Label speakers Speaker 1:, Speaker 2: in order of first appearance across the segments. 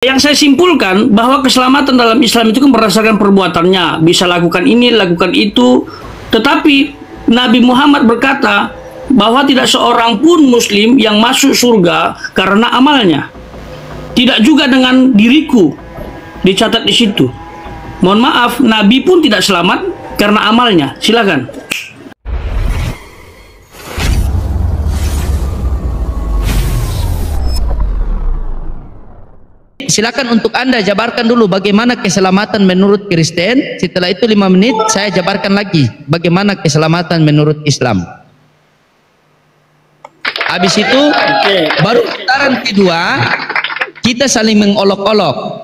Speaker 1: Yang saya simpulkan bahwa keselamatan dalam Islam itu kan berdasarkan perbuatannya, bisa lakukan ini, lakukan itu. Tetapi Nabi Muhammad berkata bahwa tidak seorang pun Muslim yang masuk surga karena amalnya. Tidak juga dengan diriku, dicatat di situ. Mohon maaf, Nabi pun tidak selamat karena amalnya. Silakan.
Speaker 2: Silakan untuk Anda jabarkan dulu bagaimana keselamatan menurut Kristen. Setelah itu 5 menit saya jabarkan lagi bagaimana keselamatan menurut Islam. Habis itu baru putaran kedua kita saling mengolok-olok.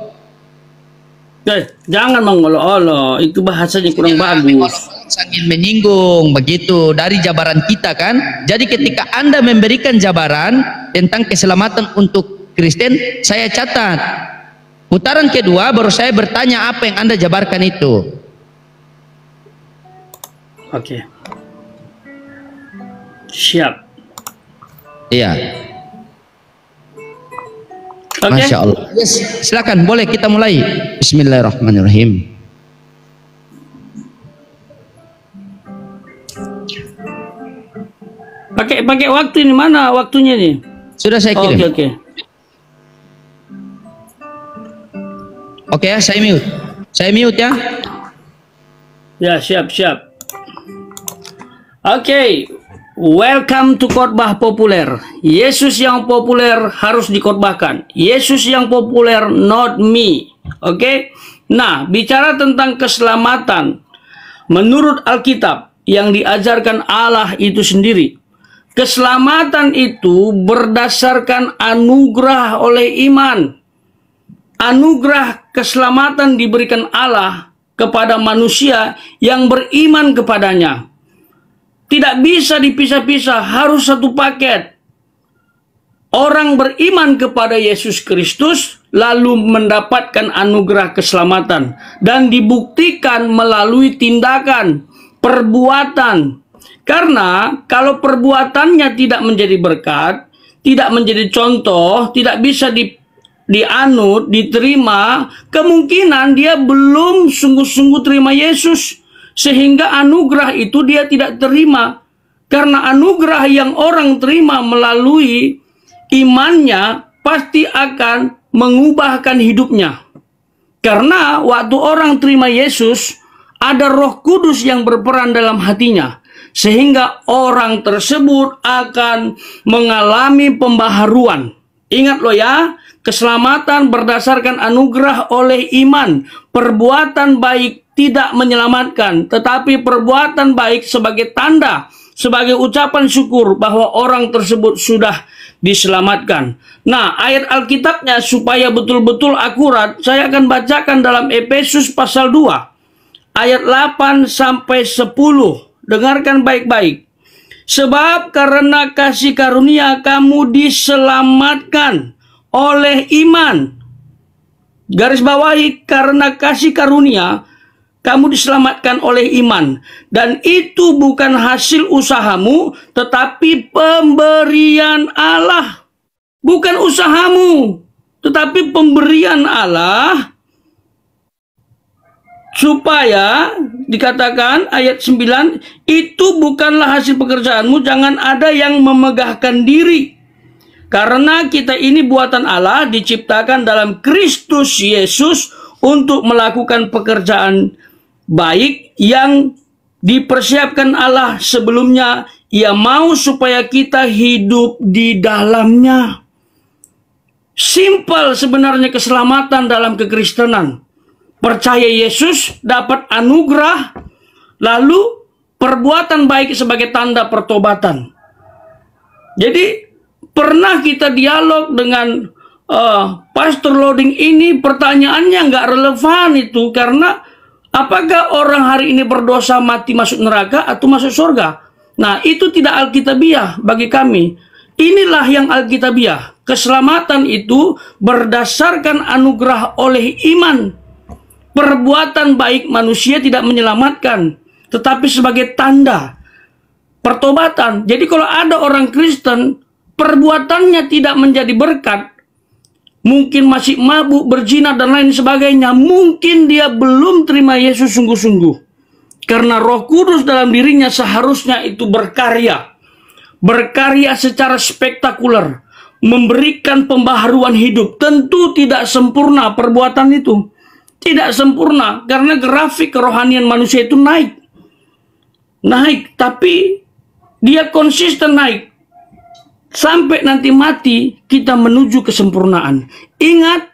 Speaker 1: Jangan mengolok-olok, itu bahasanya kurang bagus.
Speaker 2: Sambil menyinggung begitu dari jabaran kita kan. Jadi ketika Anda memberikan jabaran tentang keselamatan untuk Kristen, saya catat. Putaran kedua baru saya bertanya apa yang Anda jabarkan itu.
Speaker 1: Oke. Siap.
Speaker 2: Iya.
Speaker 1: Oke.
Speaker 2: Masya Allah. Yes, silakan boleh kita mulai. Bismillahirrahmanirrahim.
Speaker 1: Pakai waktu ini, mana waktunya nih?
Speaker 2: Sudah saya kirim.
Speaker 1: Oke.
Speaker 2: Oke ya, saya mute. Saya mute ya.
Speaker 1: Ya, siap. Oke. Welcome to khotbah populer. Yesus yang populer harus dikhotbahkan. Yesus yang populer, not me. Oke. Nah, bicara tentang keselamatan menurut Alkitab yang diajarkan Allah itu sendiri. Keselamatan itu berdasarkan anugerah oleh iman. Anugerah keselamatan diberikan Allah kepada manusia yang beriman kepadanya. Tidak bisa dipisah-pisah, harus satu paket. Orang beriman kepada Yesus Kristus lalu mendapatkan anugerah keselamatan dan dibuktikan melalui tindakan, perbuatan. Karena kalau perbuatannya tidak menjadi berkat, tidak menjadi contoh, tidak bisa dianut, diterima, kemungkinan dia belum sungguh-sungguh terima Yesus, sehingga anugerah itu dia tidak terima. Karena anugerah yang orang terima melalui imannya pasti akan mengubahkan hidupnya. Karena waktu orang terima Yesus, ada Roh Kudus yang berperan dalam hatinya, sehingga orang tersebut akan mengalami pembaharuan. Ingat loh ya, keselamatan berdasarkan anugerah oleh iman. Perbuatan baik tidak menyelamatkan, tetapi perbuatan baik sebagai tanda, sebagai ucapan syukur bahwa orang tersebut sudah diselamatkan. Nah, ayat Alkitabnya supaya betul-betul akurat, saya akan bacakan dalam Efesus pasal 2, ayat 8 sampai 10. Dengarkan baik-baik. Sebab karena kasih karunia kamu diselamatkan oleh iman. Garis bawahi, karena kasih karunia kamu diselamatkan oleh iman. Dan itu bukan hasil usahamu, tetapi pemberian Allah. Bukan usahamu, tetapi pemberian Allah. Supaya dikatakan ayat 9, itu bukanlah hasil pekerjaanmu, jangan ada yang memegahkan diri. Karena kita ini buatan Allah, diciptakan dalam Kristus Yesus untuk melakukan pekerjaan baik yang dipersiapkan Allah sebelumnya. Ia mau supaya kita hidup di dalamnya. Simpel sebenarnya keselamatan dalam kekristenan. Percaya Yesus, dapat anugerah, lalu perbuatan baik sebagai tanda pertobatan. Jadi pernah kita dialog dengan Pastor Loading ini, pertanyaannya nggak relevan itu, karena apakah orang hari ini berdosa mati masuk neraka atau masuk surga? Nah, itu tidak alkitabiah bagi kami. Inilah yang alkitabiah. Keselamatan itu berdasarkan anugerah oleh iman. Perbuatan baik manusia tidak menyelamatkan, tetapi sebagai tanda pertobatan. Jadi kalau ada orang Kristen, perbuatannya tidak menjadi berkat, mungkin masih mabuk, berzina, dan lain sebagainya, mungkin dia belum terima Yesus sungguh-sungguh. Karena Roh Kudus dalam dirinya seharusnya itu berkarya. Berkarya secara spektakuler. Memberikan pembaharuan hidup. Tentu tidak sempurna perbuatan itu. Tidak sempurna. Karena grafik kerohanian manusia itu naik. Naik. Tapi dia konsisten naik. Sampai nanti mati, kita menuju kesempurnaan. Ingat,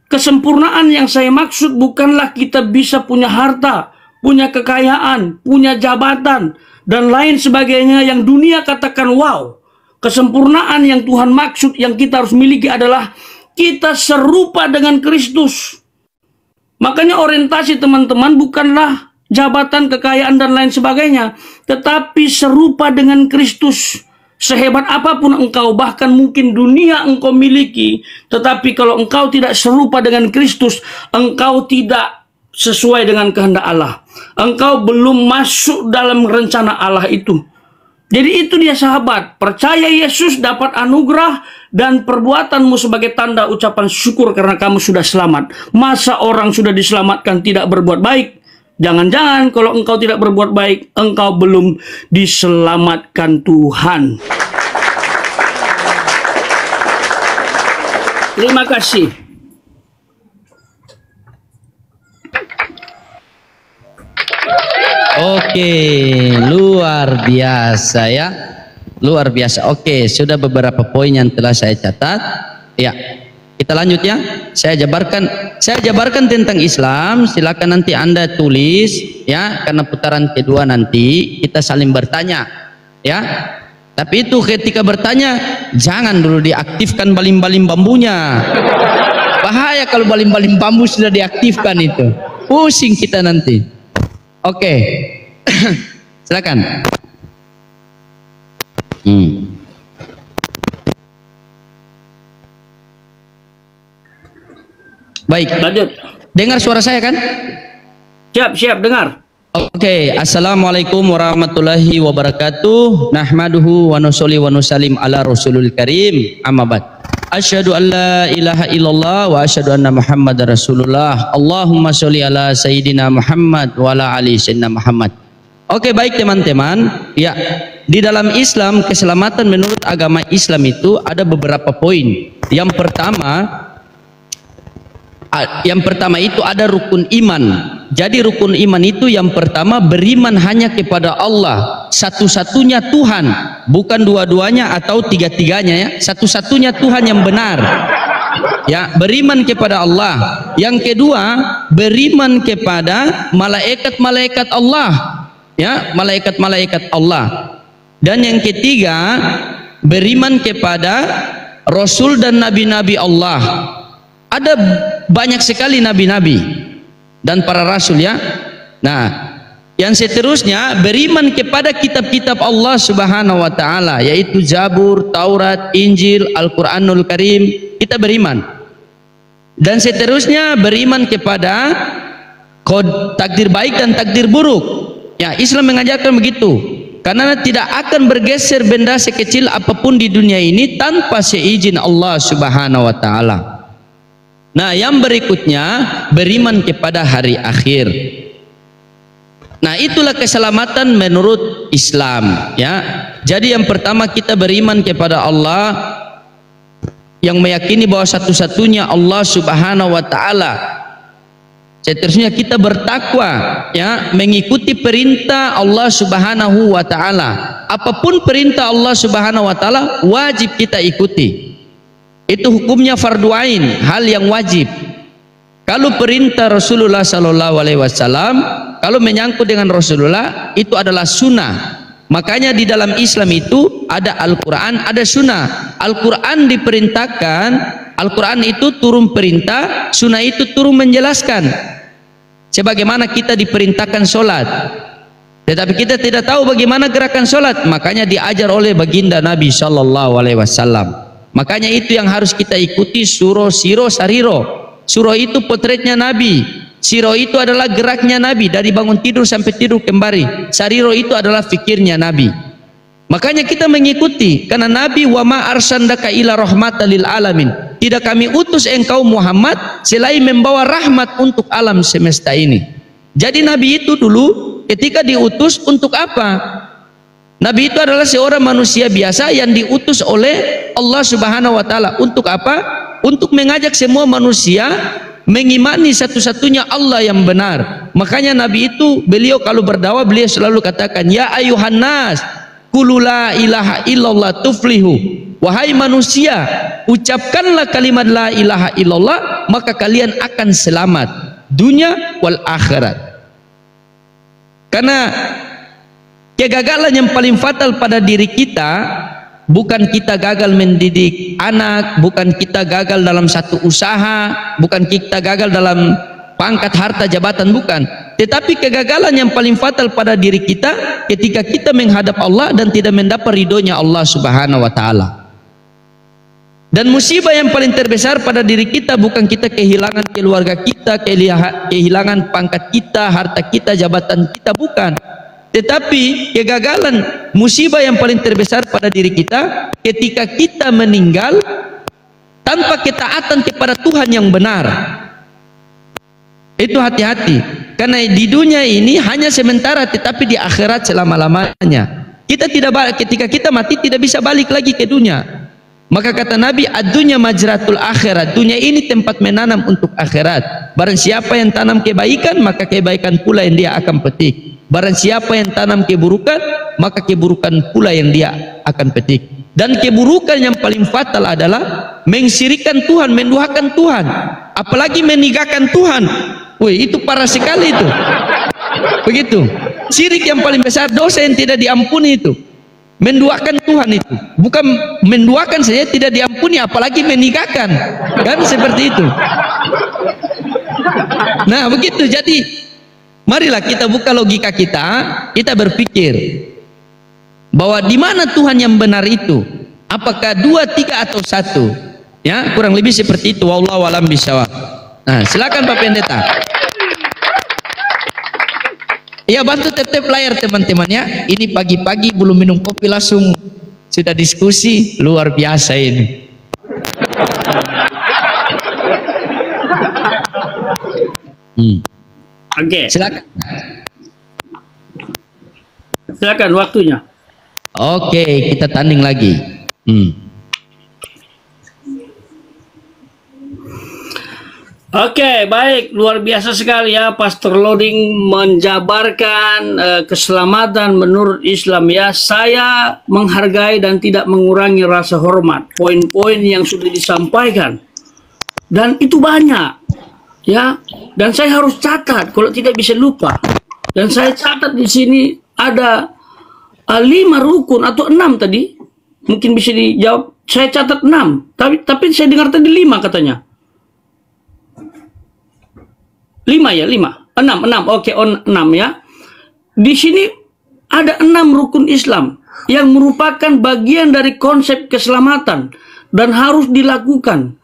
Speaker 1: kesempurnaan yang saya maksud bukanlah kita bisa punya harta, punya kekayaan, punya jabatan, dan lain sebagainya yang dunia katakan wow. Kesempurnaan yang Tuhan maksud yang kita harus miliki adalah kita serupa dengan Kristus. Makanya orientasi teman-teman bukanlah jabatan, kekayaan, dan lain sebagainya, tetapi serupa dengan Kristus. Sehebat apapun engkau, bahkan mungkin dunia engkau miliki, tetapi kalau engkau tidak serupa dengan Kristus, engkau tidak sesuai dengan kehendak Allah. Engkau belum masuk dalam rencana Allah itu. Jadi itu dia sahabat, percaya Yesus, dapat anugerah, dan perbuatanmu sebagai tanda ucapan syukur karena kamu sudah selamat. Masa orang sudah diselamatkan tidak berbuat baik? Jangan-jangan kalau engkau tidak berbuat baik, engkau belum diselamatkan Tuhan. Terima kasih.
Speaker 2: Oke, luar biasa ya. Luar biasa. Oke, sudah beberapa poin yang telah saya catat. Ya. Kita lanjut ya. Saya jabarkan tentang Islam. Silakan nanti Anda tulis ya, karena putaran kedua nanti kita saling bertanya ya. Tapi itu ketika bertanya jangan dulu diaktifkan baling-baling bambunya. Bahaya kalau baling-baling bambu sudah diaktifkan itu. Pusing kita nanti. Oke. Silakan. Baik,
Speaker 1: Lanjut.
Speaker 2: dengar suara saya kan?
Speaker 1: Siap, dengar.
Speaker 2: Oke, assalamualaikum warahmatullahi wabarakatuh. Nahmaduhu wa nusolli wa nusalim ala rasulul karim. Amma ba'd. Asyhadu an la ilaha illallah wa asyhadu anna muhammadar rasulullah. Allahumma sholli ala sayyidina Muhammad wa ala ali sayyidina Muhammad. Oke, baik teman-teman. Ya, di dalam Islam, keselamatan menurut agama Islam itu ada beberapa poin. Yang pertama itu ada rukun iman. Jadi rukun iman itu yang pertama beriman hanya kepada Allah, satu-satunya Tuhan, bukan dua-duanya atau tiga-tiganya ya, satu-satunya Tuhan yang benar. Ya, beriman kepada Allah. Yang kedua, beriman kepada malaikat-malaikat Allah. Ya, malaikat-malaikat Allah. Dan yang ketiga, beriman kepada Rasul dan nabi-nabi Allah. Ada banyak sekali nabi-nabi dan para rasul ya. Nah, yang seterusnya beriman kepada kitab-kitab Allah Subhanahu wa taala, yaitu Zabur, Taurat, Injil, Al-Qur'anul Karim. Kita beriman. Dan seterusnya beriman kepada takdir baik dan takdir buruk. Ya, Islam mengajarkan begitu. Karena tidak akan bergeser benda sekecil apapun di dunia ini tanpa seizin Allah Subhanahu wa taala. Nah, yang berikutnya beriman kepada hari akhir. Nah, itulah keselamatan menurut Islam ya. Jadi yang pertama kita beriman kepada Allah, yang meyakini bahwa satu-satunya Allah Subhanahu wa taala. Seterusnya kita bertakwa ya, mengikuti perintah Allah Subhanahu wa taala. Apapun perintah Allah Subhanahu wa taala wajib kita ikuti. Itu hukumnya fardu ain, hal yang wajib. Kalau perintah Rasulullah sallallahu alaihi wasallam, kalau menyangkut dengan Rasulullah, itu adalah sunnah. Makanya di dalam Islam itu ada Al-Quran, ada sunnah. Al-Quran diperintahkan, Al-Quran itu turun perintah, sunnah itu turun menjelaskan. Sebagaimana kita diperintahkan sholat, tetapi kita tidak tahu bagaimana gerakan sholat, makanya diajar oleh baginda Nabi sallallahu alaihi wasallam. Makanya itu yang harus kita ikuti, suro, siro, sariro. Suro itu potretnya Nabi, siro itu adalah geraknya Nabi dari bangun tidur sampai tidur kembali. Sariro itu adalah fikirnya Nabi. Makanya kita mengikuti, karena Nabi wa ma arsalnaka ila rahmatan lil alamin. tidak kami utus engkau Muhammad selain membawa rahmat untuk alam semesta ini. Jadi Nabi itu dulu ketika diutus untuk apa? Nabi itu adalah seorang manusia biasa yang diutus oleh Allah Subhanahu wa taala untuk apa? Untuk mengajak semua manusia mengimani satu-satunya Allah yang benar. Makanya Nabi itu, beliau kalau berdakwah beliau selalu katakan, ya ayuhan nas qulu la ilaha illallah tuflihu. Wahai manusia, ucapkanlah kalimat la ilaha illallah, maka kalian akan selamat dunia wal akhirat. Karena kegagalan yang paling fatal pada diri kita bukan kita gagal mendidik anak, bukan kita gagal dalam satu usaha, bukan kita gagal dalam pangkat, harta, jabatan, bukan. Tetapi kegagalan yang paling fatal pada diri kita ketika kita menghadap Allah dan tidak mendapat ridhonya Allah Subhanahu wa taala. Dan musibah yang paling terbesar pada diri kita bukan kita kehilangan keluarga kita, kehilangan pangkat kita, harta kita, jabatan kita, bukan. Tetapi kegagalan, musibah yang paling terbesar pada diri kita ketika kita meninggal tanpa ketaatan kepada Tuhan yang benar. Itu hati-hati, karena di dunia ini hanya sementara, tetapi di akhirat selama-lamanya. Kita tidak, ketika kita mati tidak bisa balik lagi ke dunia. Maka kata Nabi, ad-dunya majratul akhirat, dunia ini tempat menanam untuk akhirat. Barang siapa yang tanam kebaikan, maka kebaikan pula yang dia akan petik. Barang siapa yang tanam keburukan, maka keburukan pula yang dia akan petik. Dan keburukan yang paling fatal adalah mensyirikkan Tuhan, menduakan Tuhan, apalagi meninggalkan Tuhan. Wih, itu parah sekali itu. Begitu. Syirik yang paling besar, dosa yang tidak diampuni itu. Menduakan Tuhan itu, bukan menduakan saja tidak diampuni, apalagi meninggalkan, kan seperti itu. Nah begitu. Jadi marilah kita buka logika kita, kita berpikir bahwa di mana Tuhan yang benar itu, apakah 2, 3 atau 1? Ya, kurang lebih seperti itu. Wallahu a'lam bishawab. Nah silakan Pak Pendeta. Ya, bantu tap-tap layar teman-teman ya. Ini pagi-pagi belum minum kopi langsung sudah diskusi, luar biasa ini.
Speaker 1: Oke.
Speaker 2: Silakan.
Speaker 1: Silakan waktunya.
Speaker 2: Oke, kita tanding lagi.
Speaker 1: Oke, baik, luar biasa sekali ya Pastor Loading menjabarkan keselamatan menurut Islam ya. Saya menghargai dan tidak mengurangi rasa hormat poin-poin yang sudah disampaikan, dan itu banyak ya. Dan saya harus catat kalau tidak bisa lupa. Dan saya catat di sini ada 5 rukun atau 6 tadi, mungkin bisa dijawab. Saya catat 6, tapi saya dengar tadi 5 katanya. 5 ya, 5, 6, oke, 6 ya. Di sini ada 6 rukun Islam yang merupakan bagian dari konsep keselamatan dan harus dilakukan.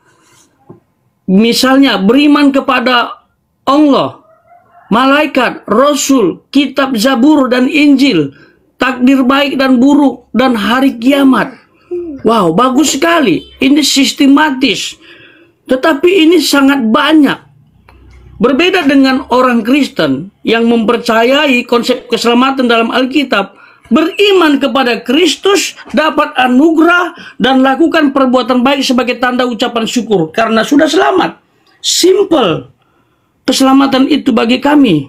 Speaker 1: Misalnya beriman kepada Allah, malaikat, Rasul, kitab Zabur dan Injil, takdir baik dan buruk, dan hari kiamat. Wow, bagus sekali. Ini sistematis, tetapi ini sangat banyak. Berbeda dengan orang Kristen yang mempercayai konsep keselamatan dalam Alkitab, beriman kepada Kristus, dapat anugerah, dan lakukan perbuatan baik sebagai tanda ucapan syukur karena sudah selamat. Simple. Keselamatan itu bagi kami.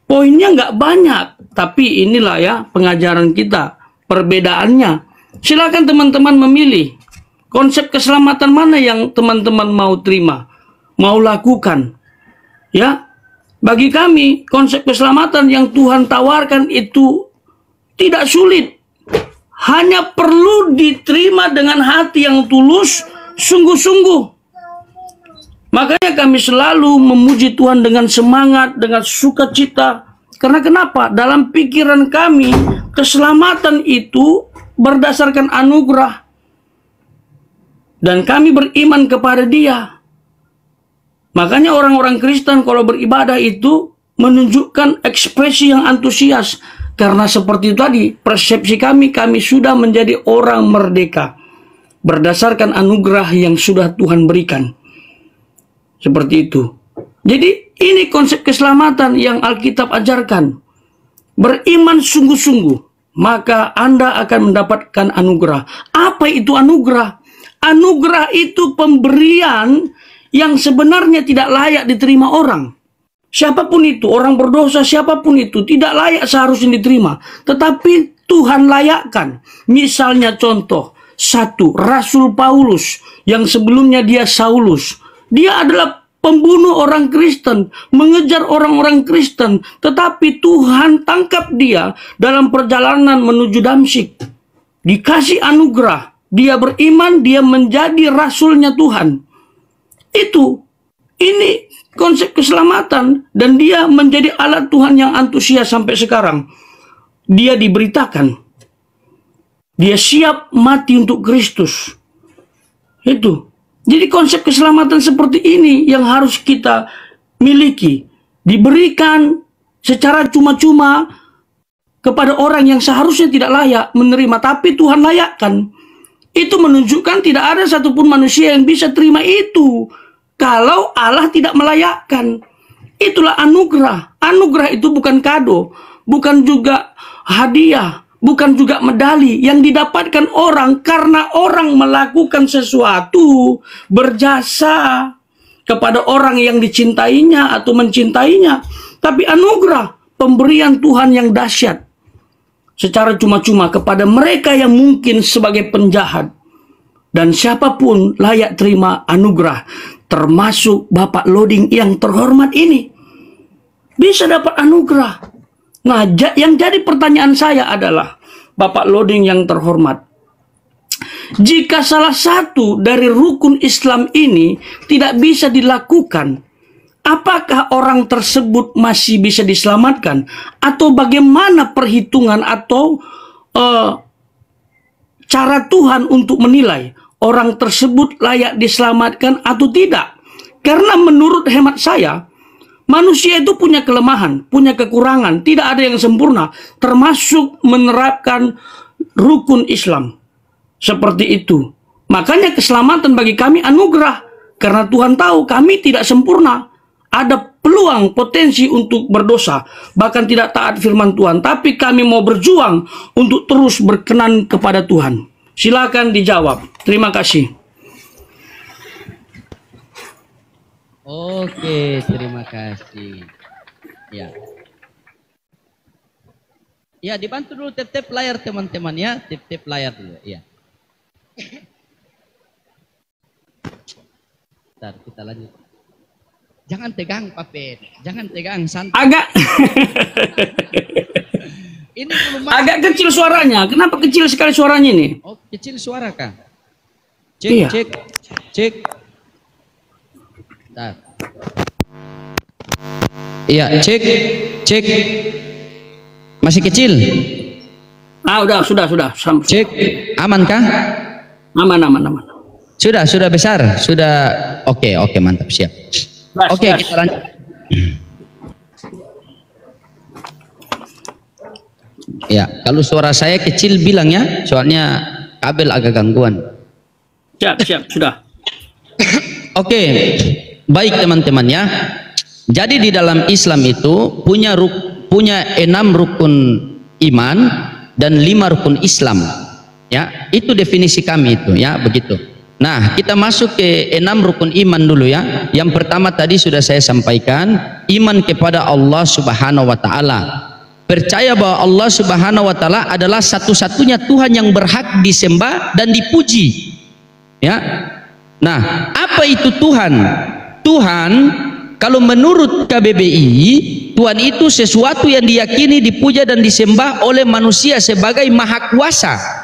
Speaker 1: Poinnya nggak banyak, tapi inilah ya pengajaran kita, perbedaannya. Silakan teman-teman memilih konsep keselamatan mana yang teman-teman mau terima, mau lakukan. Ya, bagi kami konsep keselamatan yang Tuhan tawarkan itu tidak sulit, hanya perlu diterima dengan hati yang tulus, sungguh-sungguh. Makanya kami selalu memuji Tuhan dengan semangat, dengan sukacita. Karena kenapa? Dalam pikiran kami, keselamatan itu berdasarkan anugerah, dan kami beriman kepada Dia. Makanya orang-orang Kristen kalau beribadah itu menunjukkan ekspresi yang antusias. Karena seperti itu tadi, persepsi kami sudah menjadi orang merdeka. berdasarkan anugerah yang sudah Tuhan berikan. Seperti itu. Jadi ini konsep keselamatan yang Alkitab ajarkan. Beriman sungguh-sungguh, maka Anda akan mendapatkan anugerah. Apa itu anugerah? Anugerah itu pemberian yang sebenarnya tidak layak diterima orang. Siapapun itu, orang berdosa, siapapun itu, tidak layak seharusnya diterima. Tetapi Tuhan layakkan. Misalnya contoh, satu, Rasul Paulus, yang sebelumnya dia Saulus. Dia adalah pembunuh orang Kristen, mengejar orang-orang Kristen. Tetapi Tuhan tangkap dia dalam perjalanan menuju Damsyik. Dikasih anugerah. Dia beriman, dia menjadi rasulnya Tuhan. Ini konsep keselamatan. Dan dia menjadi alat Tuhan yang antusias sampai sekarang. Dia diberitakan. Dia siap mati untuk Kristus. Itu. Jadi konsep keselamatan seperti ini yang harus kita miliki. Diberikan secara cuma-cuma kepada orang yang seharusnya tidak layak menerima. Tapi Tuhan layakkan. Itu menunjukkan tidak ada satupun manusia yang bisa terima itu. Kalau Allah tidak melayakkan. Itulah anugerah. Anugerah itu bukan kado. Bukan juga hadiah. Bukan juga medali yang didapatkan orang karena orang melakukan sesuatu, berjasa kepada orang yang dicintainya atau mencintainya. Tapi anugerah, pemberian Tuhan yang dahsyat secara cuma-cuma kepada mereka yang mungkin sebagai penjahat. Dan siapapun layak terima anugerah, termasuk Bapak Loding yang terhormat ini, bisa dapat anugerah. Nah, yang jadi pertanyaan saya adalah, Bapak Loding yang terhormat, jika salah satu dari rukun Islam ini tidak bisa dilakukan, apakah orang tersebut masih bisa diselamatkan? Atau bagaimana perhitungan atau cara Tuhan untuk menilai orang tersebut layak diselamatkan atau tidak? Karena menurut hemat saya, manusia itu punya kelemahan, punya kekurangan, tidak ada yang sempurna, termasuk menerapkan rukun Islam. Seperti itu. Makanya keselamatan bagi kami anugerah, karena Tuhan tahu kami tidak sempurna. Ada peluang, potensi untuk berdosa, bahkan tidak taat firman Tuhan. Tapi kami mau berjuang untuk terus berkenan kepada Tuhan. Silakan dijawab. Terima kasih.
Speaker 2: Oke, terima kasih. Ya. Ya, dibantu dulu tap-tap layar teman-teman ya, tap-tap layar dulu. Ya. Bentar, kita lanjut. Jangan tegang, Pak Pet. Jangan tegang, santai.
Speaker 1: Agak
Speaker 2: Ini belum
Speaker 1: agak kecil suaranya. Kenapa kecil sekali suaranya ini?
Speaker 2: Oh, kecil suara kah? Cek,
Speaker 1: Iya.
Speaker 2: cek. Bentar. Iya, cek. Masih kecil?
Speaker 1: Sudah.
Speaker 2: Cek. Aman kah?
Speaker 1: Aman.
Speaker 2: Sudah besar. Sudah. Oke, mantap, siap. Oke, kita lanjut. Ya, kalau suara saya kecil bilang ya, soalnya kabel agak gangguan.
Speaker 1: Siap, sudah.
Speaker 2: Oke, baik teman-teman ya. Jadi di dalam Islam itu punya 6 rukun iman dan 5 rukun Islam. Ya, itu definisi kami itu ya, begitu. Nah, kita masuk ke 6 rukun iman dulu ya. Yang pertama tadi sudah saya sampaikan, iman kepada Allah Subhanahu wa taala. Percaya bahwa Allah Subhanahu wa taala adalah satu-satunya Tuhan yang berhak disembah dan dipuji. Ya. Nah, apa itu Tuhan? Tuhan kalau menurut KBBI, Tuhan itu sesuatu yang diyakini, dipuja dan disembah oleh manusia sebagai maha kuasa.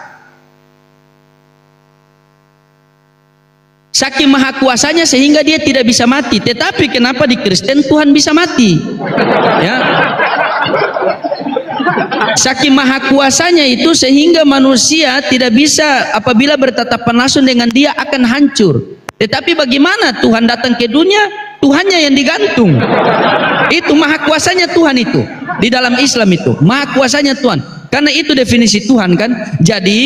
Speaker 2: Saking maha kuasanya sehingga dia tidak bisa mati. Tetapi kenapa di Kristen Tuhan bisa mati? Ya. Saking maha kuasanya itu sehingga manusia tidak bisa, apabila bertatapan langsung dengan dia akan hancur. Tetapi bagaimana Tuhan datang ke dunia? Tuhannya yang digantung. Itu maha kuasanya Tuhan itu. Di dalam Islam itu maha kuasanya Tuhan. Karena itu definisi Tuhan kan. Jadi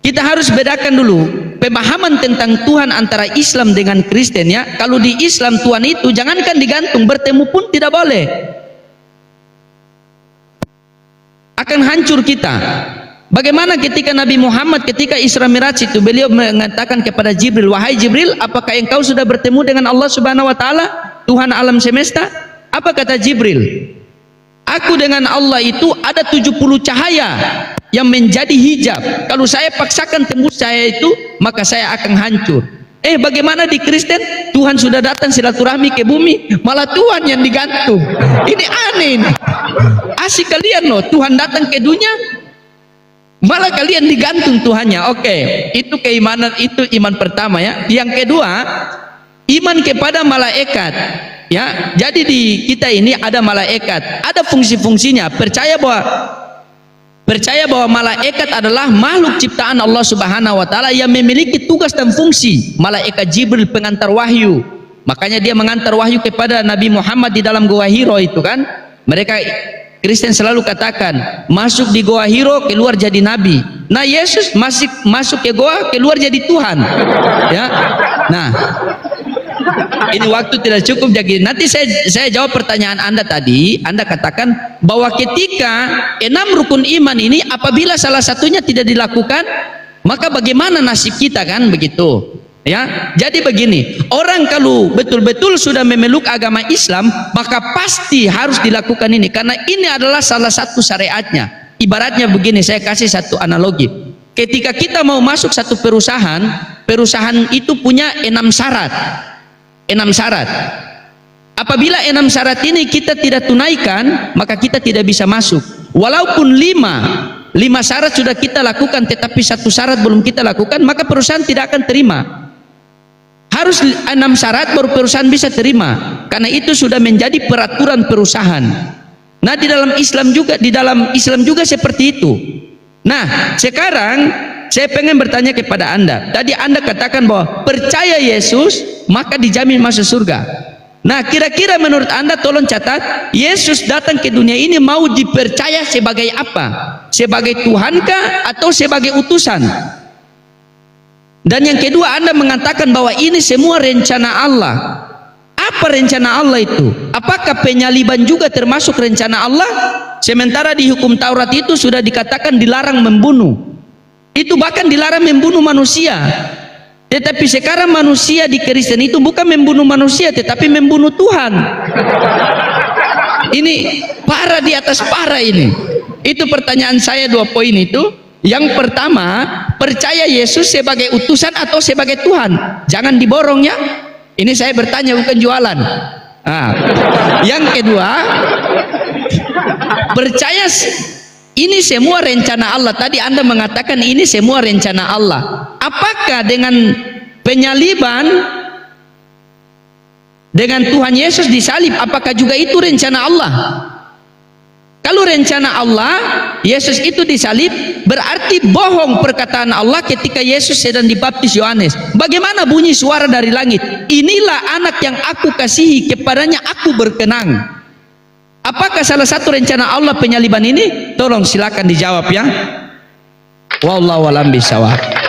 Speaker 2: Kita harus bedakan dulu pemahaman tentang Tuhan antara Islam dengan Kristen ya. Kalau di Islam Tuhan itu jangankan digantung, bertemu pun tidak boleh. Akan hancur kita. Bagaimana ketika Nabi Muhammad ketika Isra Miraj itu beliau mengatakan kepada Jibril, wahai Jibril, apakah engkau sudah bertemu dengan Allah Subhanahu wa taala, Tuhan alam semesta? Apa kata Jibril? Aku dengan Allah itu ada 70 cahaya yang menjadi hijab. Kalau saya paksakan tembus cahaya itu, maka saya akan hancur. Bagaimana di Kristen? Tuhan sudah datang silaturahmi ke bumi, malah Tuhan yang digantung. Ini aneh ini. Asik kalian loh, Tuhan datang ke dunia, malah kalian digantung Tuhannya. Oke, itu keimanan, itu iman pertama ya. Yang kedua, iman kepada malaikat. Ya, jadi di kita ini ada malaikat, ada fungsi-fungsinya. Percaya bahwa malaikat adalah makhluk ciptaan Allah Subhanahu wa taala yang memiliki tugas dan fungsi. Malaikat Jibril pengantar wahyu. Makanya dia mengantar wahyu kepada Nabi Muhammad di dalam Gua Hiro itu kan. Mereka Kristen selalu katakan, masuk di Gua Hiro keluar jadi nabi. Nah, Yesus masuk ke gua keluar jadi Tuhan. Ya. Nah, ini waktu tidak cukup, jadi nanti saya jawab pertanyaan Anda tadi. Anda katakan bahwa ketika 6 rukun iman ini apabila salah satunya tidak dilakukan, maka bagaimana nasib kita kan begitu ya. Jadi begini, orang kalau betul-betul sudah memeluk agama Islam, maka pasti harus dilakukan ini, karena ini adalah salah satu syariatnya. Ibaratnya begini, saya kasih satu analogi. Ketika kita mau masuk satu perusahaan itu punya 6 syarat. 6 syarat. Apabila 6 syarat ini kita tidak tunaikan, maka kita tidak bisa masuk. Walaupun 5 syarat sudah kita lakukan, tetapi 1 syarat belum kita lakukan, maka perusahaan tidak akan terima. Harus 6 syarat baru perusahaan bisa terima. Karena itu sudah menjadi peraturan perusahaan. Nah, di dalam Islam juga seperti itu. Nah, sekarang saya pengen bertanya kepada Anda. Tadi Anda katakan bahwa percaya Yesus maka dijamin masuk surga. Nah, kira-kira menurut Anda, tolong catat, Yesus datang ke dunia ini mau dipercaya sebagai apa? Sebagai Tuhankah atau sebagai utusan? Dan yang kedua, Anda mengatakan bahwa ini semua rencana Allah. Apa rencana Allah itu? Apakah penyaliban juga termasuk rencana Allah? Sementara di hukum Taurat itu sudah dikatakan dilarang membunuh. Itu bahkan dilarang membunuh manusia. Tetapi sekarang manusia di Kristen itu bukan membunuh manusia, tetapi membunuh Tuhan. Ini parah di atas parah ini. Itu pertanyaan saya 2 poin itu. Yang pertama, percaya Yesus sebagai utusan atau sebagai Tuhan? Jangan diborong ya. Ini saya bertanya, bukan jualan. Nah, yang kedua, percaya ini semua rencana Allah. Tadi Anda mengatakan ini semua rencana Allah. Apakah dengan penyaliban, dengan Tuhan Yesus disalib, apakah juga itu rencana Allah? Kalau rencana Allah, Yesus itu disalib, berarti bohong perkataan Allah ketika Yesus sedang dibaptis Yohanes. Bagaimana bunyi suara dari langit? Inilah anak yang aku kasihi, kepadanya aku berkenan. Apakah salah satu rencana Allah penyaliban ini? Tolong silakan dijawab ya. Wallahu a'lam bishawab.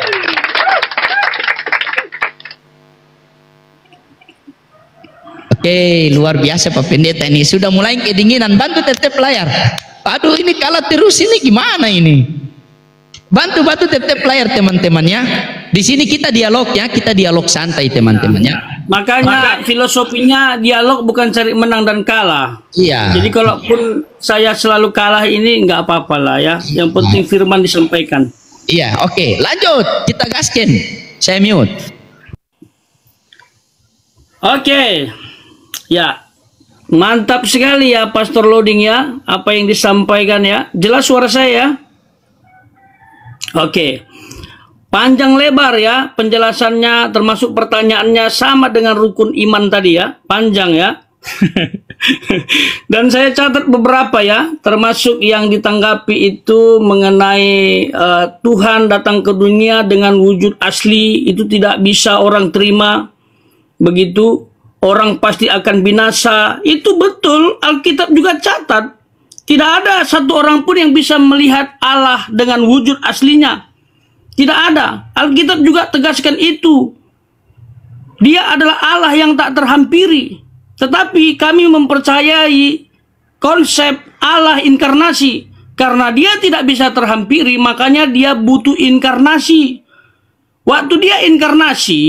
Speaker 2: Oke, luar biasa Pak Pendeta ini. Sudah mulai kedinginan. Bantu tetap layar. Aduh, ini kalah terus ini gimana ini? Bantu tetap layar teman-temannya. Di sini kita dialog ya, kita dialog santai teman-temannya.
Speaker 1: Makanya filosofinya dialog bukan cari menang dan kalah.
Speaker 2: Iya.
Speaker 1: Jadi kalaupun saya selalu kalah ini nggak apa-apa lah ya. Yang penting firman disampaikan.
Speaker 2: Iya, oke. Lanjut, kita gaskin. Saya mute.
Speaker 1: Oke. Ya. Mantap sekali ya Pastor Loading ya. Apa yang disampaikan ya. Jelas suara saya ya. Oke. Panjang lebar ya penjelasannya, termasuk pertanyaannya sama dengan rukun iman tadi ya. Panjang ya. Dan saya catat beberapa ya, termasuk yang ditanggapi itu mengenai Tuhan datang ke dunia dengan wujud asli, itu tidak bisa orang terima. Begitu, orang pasti akan binasa. Itu betul, Alkitab juga catat. Tidak ada satu orang pun yang bisa melihat Allah dengan wujud aslinya. Tidak ada. Alkitab juga tegaskan itu. Dia adalah Allah yang tak terhampiri. Tetapi kami mempercayai konsep Allah inkarnasi. Karena dia tidak bisa terhampiri, makanya dia butuh inkarnasi. Waktu dia inkarnasi,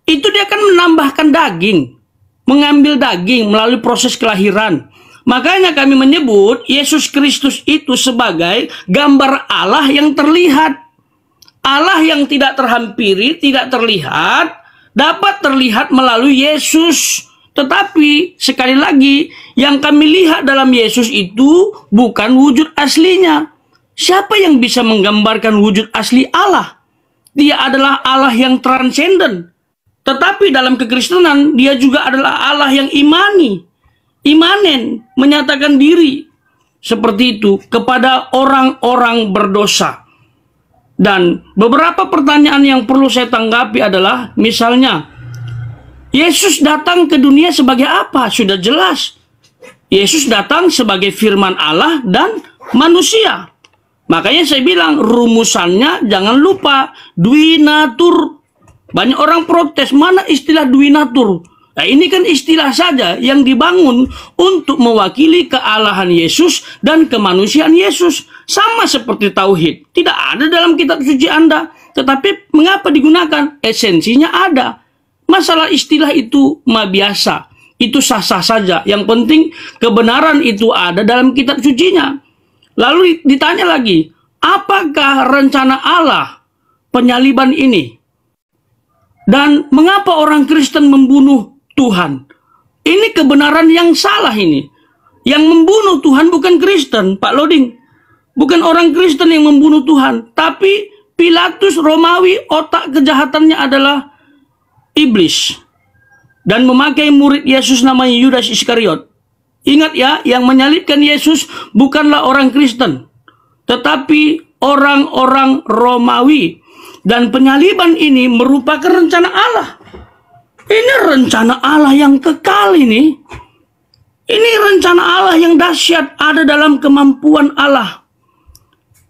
Speaker 1: itu dia akan menambahkan daging. Mengambil daging melalui proses kelahiran. Makanya kami menyebut Yesus Kristus itu sebagai gambar Allah yang terlihat. Allah yang tidak terhampiri, tidak terlihat, dapat terlihat melalui Yesus. Tetapi sekali lagi, yang kami lihat dalam Yesus itu bukan wujud aslinya. Siapa yang bisa menggambarkan wujud asli Allah? Dia adalah Allah yang transenden. Tetapi dalam kekristenan, dia juga adalah Allah yang imani. Imanen, menyatakan diri. Seperti itu kepada orang-orang berdosa. Dan beberapa pertanyaan yang perlu saya tanggapi adalah, misalnya, Yesus datang ke dunia sebagai apa? Sudah jelas. Yesus datang sebagai firman Allah dan manusia. Makanya saya bilang rumusannya jangan lupa duinatur. Banyak orang protes, mana istilah duinatur? Nah, ini kan istilah saja yang dibangun untuk mewakili kealahan Yesus dan kemanusiaan Yesus. Sama seperti tauhid. Tidak ada dalam kitab suci Anda. Tetapi mengapa digunakan? Esensinya ada. Masalah istilah itu mah biasa. Itu sah-sah saja. Yang penting kebenaran itu ada dalam kitab sucinya. Lalu ditanya lagi, apakah rencana Allah penyaliban ini? Dan mengapa orang Kristen membunuh Tuhan? Ini kebenaran yang salah ini. Yang membunuh Tuhan bukan Kristen, Pak Loding. Bukan orang Kristen yang membunuh Tuhan. Tapi Pilatus Romawi, otak kejahatannya adalah iblis. Dan memakai murid Yesus namanya Yudas Iskariot. Ingat ya, yang menyalibkan Yesus bukanlah orang Kristen, tetapi orang-orang Romawi. Dan penyaliban ini merupakan rencana Allah. Ini rencana Allah yang kekal ini. Ini rencana Allah yang dahsyat, ada dalam kemampuan Allah.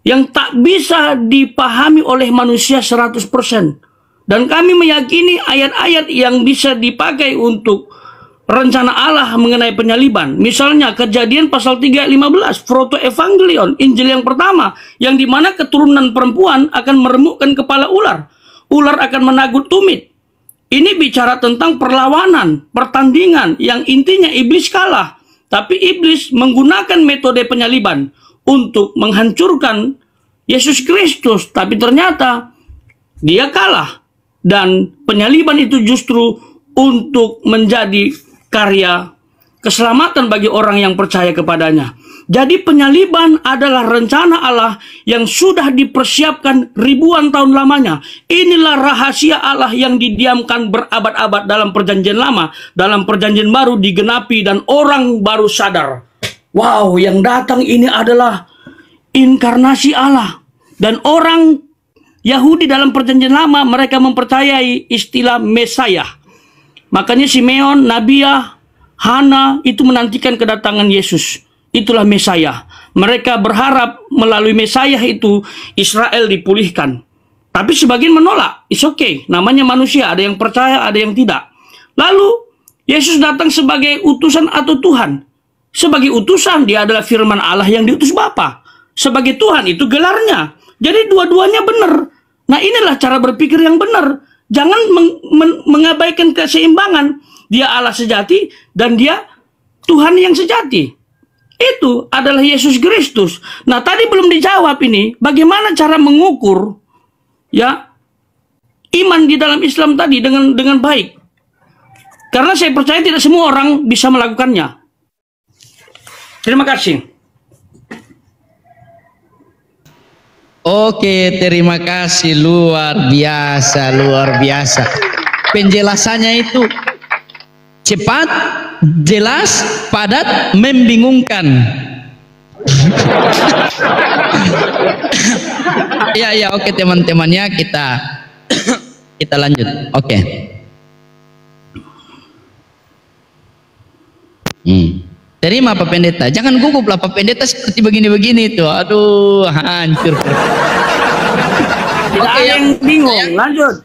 Speaker 1: Yang tak bisa dipahami oleh manusia 100%. Dan kami meyakini ayat-ayat yang bisa dipakai untuk rencana Allah mengenai penyaliban. Misalnya Kejadian pasal 3 ayat 15, Proto Evangelion, Injil yang pertama, yang dimana keturunan perempuan akan meremukkan kepala ular. Ular akan menagut tumit. Ini bicara tentang perlawanan, pertandingan, yang intinya iblis kalah. Tapi iblis menggunakan metode penyaliban untuk menghancurkan Yesus Kristus. Tapi ternyata dia kalah. Dan penyaliban itu justru untuk menjadi karya keselamatan bagi orang yang percaya kepadanya. Jadi penyaliban adalah rencana Allah yang sudah dipersiapkan ribuan tahun lamanya. Inilah rahasia Allah yang didiamkan berabad-abad dalam perjanjian lama. Dalam perjanjian baru digenapi dan orang baru sadar. Wow, yang datang ini adalah inkarnasi Allah. Dan orang Yahudi dalam perjanjian lama mereka mempercayai istilah Mesias. Makanya Simeon, Nabiah, Hana itu menantikan kedatangan Yesus. Itulah Mesias. Mereka berharap melalui Mesias itu Israel dipulihkan. Tapi sebagian menolak. It's okay. Namanya manusia. Ada yang percaya, ada yang tidak. Lalu Yesus datang sebagai utusan atau Tuhan. Sebagai utusan dia adalah firman Allah yang diutus Bapa. Sebagai Tuhan itu gelarnya. Jadi dua-duanya benar. Nah, inilah cara berpikir yang benar. Jangan mengabaikan keseimbangan. Dia Allah sejati dan dia Tuhan yang sejati. Itu adalah Yesus Kristus. Nah, tadi belum dijawab ini. Bagaimana cara mengukur ya iman di dalam Islam tadi dengan baik? Karena saya percaya tidak semua orang bisa melakukannya. Terima kasih.
Speaker 2: Oke, terima kasih, luar biasa, luar biasa. Penjelasannya itu cepat, jelas, padat, membingungkan. Ya, oke teman-temannya, kita lanjut. Oke. Terima Pak Pendeta, jangan gugup lah Pak Pendeta seperti begini-begini tuh. Aduh, hancur.
Speaker 1: Tidak ada yang bingung. Lanjut.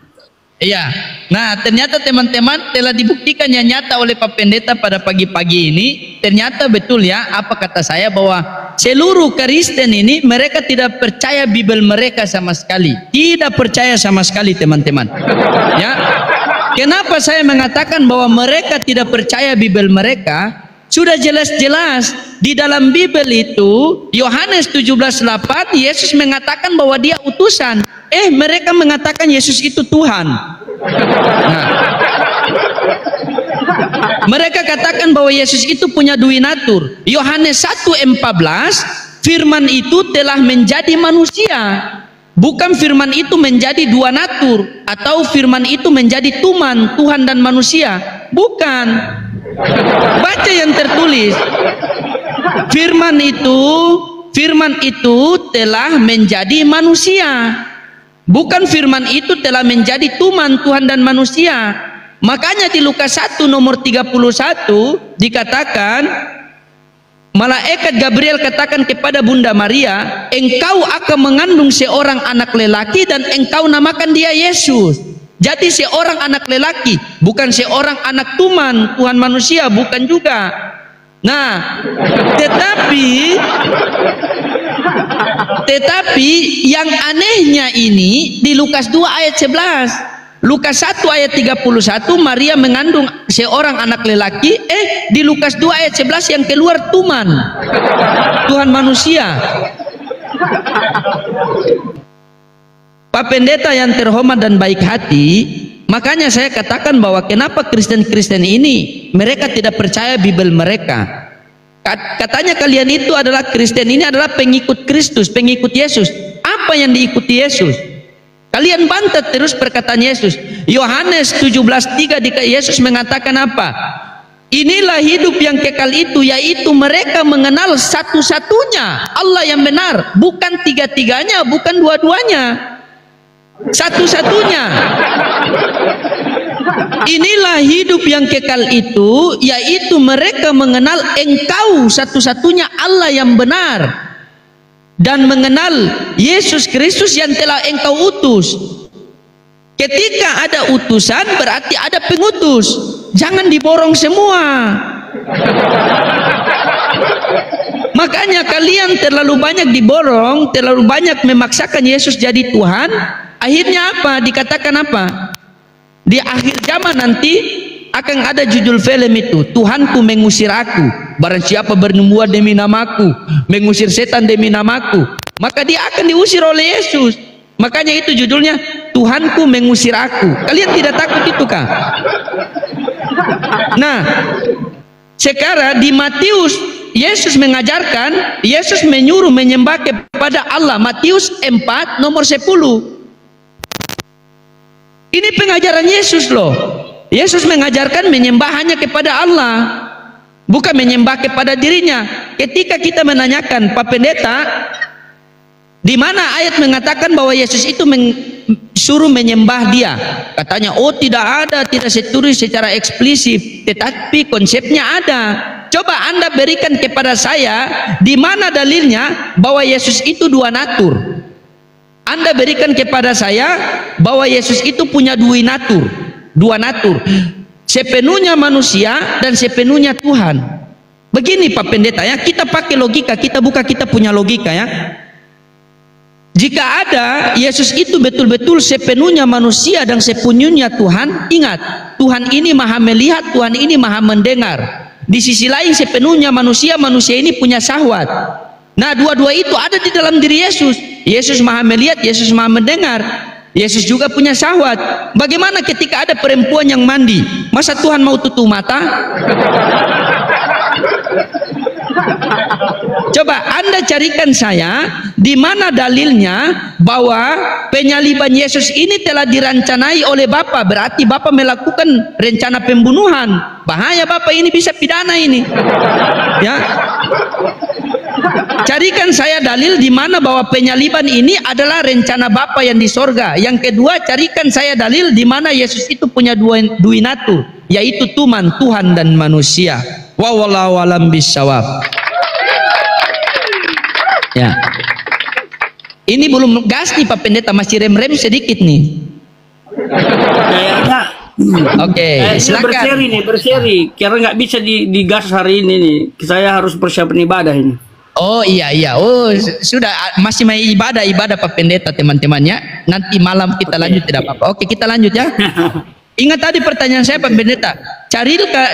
Speaker 2: Iya. Nah, ternyata teman-teman telah dibuktikan yang nyata oleh Pak Pendeta pada pagi-pagi ini. Ternyata betul ya, apa kata saya, bahwa seluruh Kristen ini mereka tidak percaya Bible mereka sama sekali. Tidak percaya sama sekali, teman-teman. Ya. Kenapa saya mengatakan bahwa mereka tidak percaya Bible mereka? Sudah jelas-jelas di dalam Bible itu, Yohanes 17:8, Yesus mengatakan bahwa dia utusan. Mereka mengatakan Yesus itu Tuhan. Nah, mereka katakan bahwa Yesus itu punya dui natur. Yohanes 1:14, firman itu telah menjadi manusia. Bukan firman itu menjadi dua natur, atau firman itu menjadi tuman, Tuhan dan manusia. Bukan. Baca yang tertulis. Firman itu telah menjadi manusia. Bukan firman itu telah menjadi tuman, Tuhan dan manusia. Makanya di Lukas 1 nomor 31 dikatakan, malaikat Gabriel katakan kepada Bunda Maria, engkau akan mengandung seorang anak lelaki dan engkau namakan dia Yesus. Jadi seorang anak lelaki, bukan seorang anak tuman, Tuhan manusia, bukan juga. Nah, tetapi yang anehnya ini di Lukas 2 ayat 11. Lukas 1 ayat 31 Maria mengandung seorang anak lelaki, di Lukas 2 ayat 11 yang keluar tuman, Tuhan manusia. Pak Pendeta yang terhormat dan baik hati, makanya saya katakan bahwa kenapa Kristen-Kristen ini mereka tidak percaya Bible mereka. Katanya kalian itu adalah Kristen, ini adalah pengikut Kristus, pengikut Yesus. Apa yang diikuti Yesus? Kalian bantah terus perkataan Yesus. Yohanes 17:3 Yesus mengatakan apa? Inilah hidup yang kekal itu, yaitu mereka mengenal satu-satunya Allah yang benar, bukan tiga-tiganya, bukan dua-duanya. Satu-satunya. Inilah hidup yang kekal itu, yaitu mereka mengenal engkau satu-satunya Allah yang benar, dan mengenal Yesus Kristus yang telah engkau utus. Ketika ada utusan berarti ada pengutus. Jangan diborong semua. Makanya kalian terlalu banyak diborong, terlalu banyak memaksakan Yesus jadi Tuhan. Akhirnya apa? Dikatakan apa? Di akhir zaman nanti akan ada judul film itu, Tuhanku mengusir aku. Barang siapa bernubuat demi namaku, mengusir setan demi namaku, maka dia akan diusir oleh Yesus. Makanya itu judulnya, Tuhanku mengusir aku. Kalian tidak takut itu kah? Nah, sekarang di Matius, Yesus mengajarkan, Yesus menyuruh menyembah kepada Allah. Matius 4 nomor 10. Ini pengajaran Yesus loh. Yesus mengajarkan menyembah hanya kepada Allah, bukan menyembah kepada dirinya. Ketika kita menanyakan, Pak Pendeta, di mana ayat mengatakan bahwa Yesus itu suruh menyembah dia? Katanya, oh tidak ada, tidak ditulis secara eksplisit, tetapi konsepnya ada. Coba Anda berikan kepada saya, di mana dalilnya bahwa Yesus itu dua natur? Anda berikan kepada saya bahwa Yesus itu punya dua natur, sepenuhnya manusia dan sepenuhnya Tuhan. Begini Pak Pendeta ya, kita pakai logika, kita punya logika ya. Jika ada Yesus itu betul-betul sepenuhnya manusia dan sepenuhnya Tuhan, ingat, Tuhan ini maha melihat, Tuhan ini maha mendengar. Di sisi lain sepenuhnya manusia, manusia ini punya syahwat. Nah, dua-dua itu ada di dalam diri Yesus. Yesus maha melihat, Yesus maha mendengar. Yesus juga punya syahwat. Bagaimana ketika ada perempuan yang mandi? Masa Tuhan mau tutup mata? Coba Anda carikan saya, di mana dalilnya bahwa penyaliban Yesus ini telah direncanai oleh Bapa, berarti Bapa melakukan rencana pembunuhan. Bahaya Bapa, ini bisa pidana ini. Ya. Carikan saya dalil di mana bahwa penyaliban ini adalah rencana Bapa yang di sorga. Yang kedua, carikan saya dalil di mana Yesus itu punya dua natur, yaitu tuman, Tuhan dan manusia. Wallahu a'lam bishawab. Ya. Ini belum gas nih Pak Pendeta, masih rem-rem sedikit nih.
Speaker 1: Kayaknya
Speaker 2: Oke, silakan.
Speaker 1: berseri. Karena nggak bisa digas hari ini nih. Saya harus persiapan ibadah ini.
Speaker 2: Oh iya. Oh sudah, masih mau ibadah Pak Pendeta teman-temannya. Nanti malam kita lanjut, tidak apa-apa. Oke, kita lanjut ya. Ingat tadi pertanyaan saya Pak Pendeta.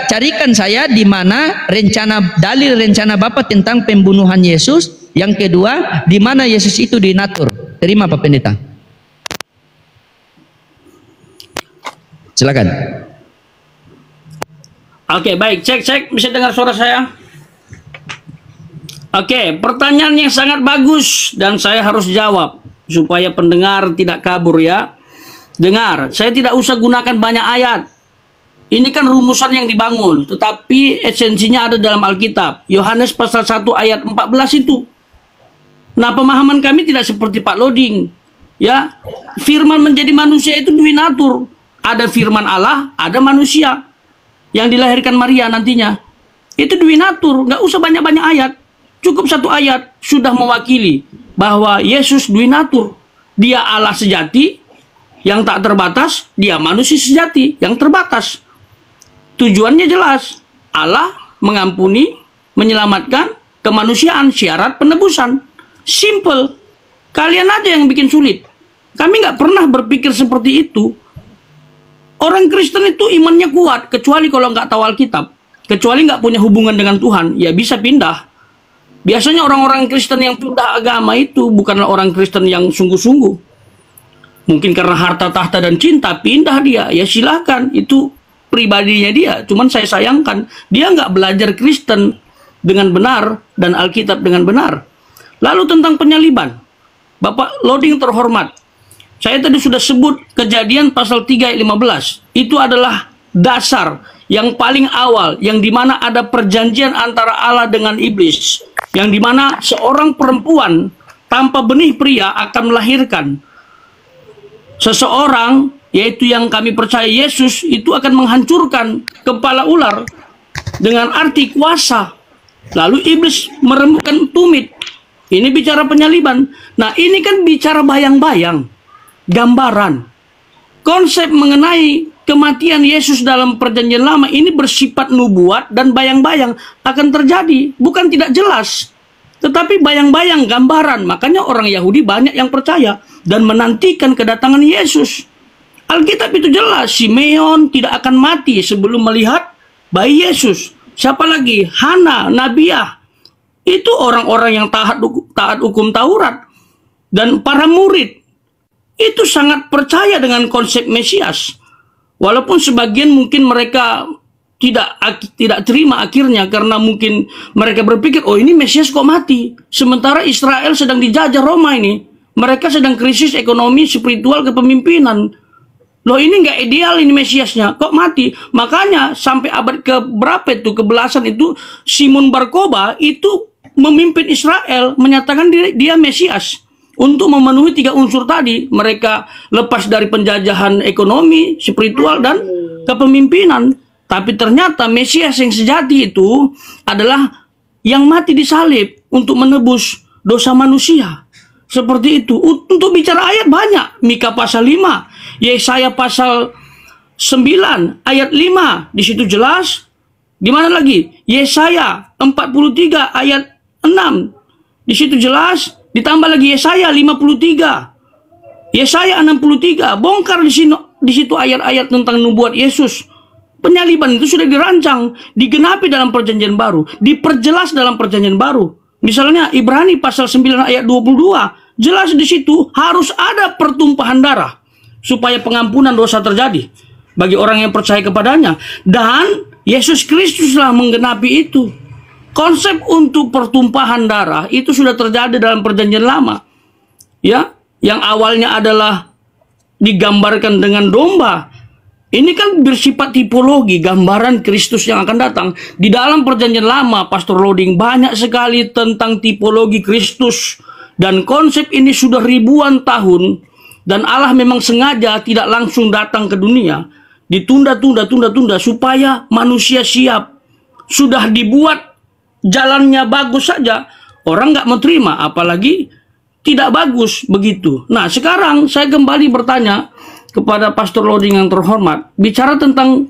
Speaker 2: Carikan saya di mana dalil rencana Bapa tentang pembunuhan Yesus. Yang kedua, di mana Yesus itu dinatur. Terima Pak Pendeta. Silakan.
Speaker 1: Oke, baik. Cek. Bisa dengar suara saya? Oke, pertanyaan yang sangat bagus dan saya harus jawab supaya pendengar tidak kabur ya. Dengar, saya tidak usah gunakan banyak ayat. Ini kan rumusan yang dibangun, tetapi esensinya ada dalam Alkitab. Yohanes pasal 1 ayat 14 itu. Nah, pemahaman kami tidak seperti Pak Loding. Ya, firman menjadi manusia itu duinatur. Ada firman Allah, ada manusia yang dilahirkan Maria nantinya. Itu duinatur, nggak usah banyak-banyak ayat. Cukup satu ayat sudah mewakili bahwa Yesus duinatur. Dia Allah sejati yang tak terbatas, dia manusia sejati yang terbatas. Tujuannya jelas, Allah mengampuni, menyelamatkan kemanusiaan, syarat penebusan. Simple. Kalian aja yang bikin sulit. Kami nggak pernah berpikir seperti itu. Orang Kristen itu imannya kuat, kecuali kalau nggak tahu Alkitab, kecuali nggak punya hubungan dengan Tuhan, ya bisa pindah. Biasanya orang-orang Kristen yang pindah agama itu bukanlah orang Kristen yang sungguh-sungguh. Mungkin karena harta tahta dan cinta pindah dia, ya silahkan, itu pribadinya dia. Cuman saya sayangkan, dia nggak belajar Kristen dengan benar dan Alkitab dengan benar. Lalu tentang penyaliban, Bapak Loding terhormat, saya tadi sudah sebut Kejadian pasal 3 ayat 15. Itu adalah dasar yang paling awal, yang dimana ada perjanjian antara Allah dengan iblis, yang dimana seorang perempuan tanpa benih pria akan melahirkan seseorang, yaitu yang kami percaya Yesus, itu akan menghancurkan kepala ular dengan arti kuasa. Lalu iblis merembukkan tumit. Ini bicara penyaliban. Nah, ini kan bicara bayang-bayang, gambaran. Konsep mengenai kematian Yesus dalam perjanjian lama ini bersifat nubuat dan bayang-bayang akan terjadi, bukan tidak jelas, tetapi bayang-bayang, gambaran. Makanya orang Yahudi banyak yang percaya dan menantikan kedatangan Yesus. Alkitab itu jelas, Simeon tidak akan mati sebelum melihat bayi Yesus. Siapa lagi? Hana, Nabiah. Itu orang-orang yang taat hukum Taurat. Dan para murid itu sangat percaya dengan konsep Mesias. Walaupun sebagian mungkin mereka tidak terima akhirnya, karena mungkin mereka berpikir, oh ini Mesias kok mati, sementara Israel sedang dijajah Roma ini. Mereka sedang krisis ekonomi, spiritual, kepemimpinan. Loh ini nggak ideal ini Mesiasnya, kok mati? Makanya sampai abad ke berapa itu, ke-belasan itu, Simon Bar-Koba itu memimpin Israel, menyatakan dia Mesias. Untuk memenuhi 3 unsur tadi, mereka lepas dari penjajahan ekonomi, spiritual, dan kepemimpinan. Tapi ternyata Mesias yang sejati itu adalah yang mati disalib untuk menebus dosa manusia. Seperti itu. Untuk bicara ayat banyak. Mika pasal 5, Yesaya pasal 9 ayat 5, di situ jelas. Di mana lagi? Yesaya 43 ayat 6, di situ jelas. Ditambah lagi Yesaya 53, Yesaya 63, bongkar di situ ayat-ayat tentang nubuat Yesus. Penyaliban itu sudah dirancang, digenapi dalam perjanjian baru, diperjelas dalam perjanjian baru. Misalnya Ibrani pasal 9 ayat 22, jelas di situ harus ada pertumpahan darah supaya pengampunan dosa terjadi bagi orang yang percaya kepadanya. Dan Yesus Kristuslah menggenapi itu. Konsep untuk pertumpahan darah itu sudah terjadi dalam perjanjian lama. Ya, yang awalnya adalah digambarkan dengan domba. Ini kan bersifat tipologi, gambaran Kristus yang akan datang. Di dalam perjanjian lama, Pastor Loding, banyak sekali tentang tipologi Kristus. Dan konsep ini sudah ribuan tahun. Dan Allah memang sengaja tidak langsung datang ke dunia. Ditunda supaya manusia siap. Sudah dibuat jalannya bagus saja, orang nggak mau terima, apalagi tidak bagus begitu. Nah, sekarang saya kembali bertanya kepada Pastor Loading yang terhormat, bicara tentang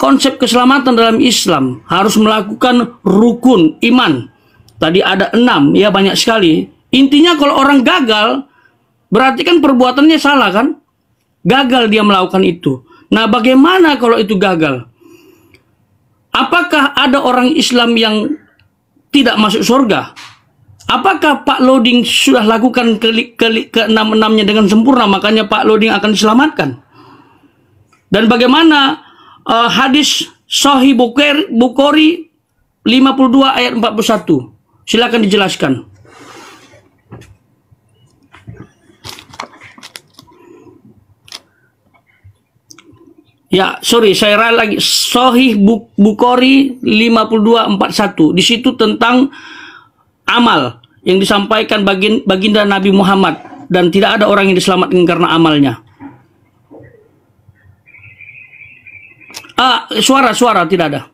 Speaker 1: konsep keselamatan dalam Islam, harus melakukan rukun iman. Tadi ada 6, ya banyak sekali. Intinya kalau orang gagal, berarti kan perbuatannya salah kan? Gagal dia melakukan itu. Nah, bagaimana kalau itu gagal? Apakah ada orang Islam yang tidak masuk surga? Apakah Pak Loading sudah lakukan ke-6-6-nya dengan sempurna, makanya Pak Loading akan diselamatkan? Dan bagaimana hadis Sahih Bukhari 52 ayat 41? Silakan dijelaskan. Ya, sorry, saya ralat lagi. Sahih Bukhari 52:41. Di situ tentang amal yang disampaikan baginda Nabi Muhammad, dan tidak ada orang yang diselamatkan karena amalnya. Suara tidak ada.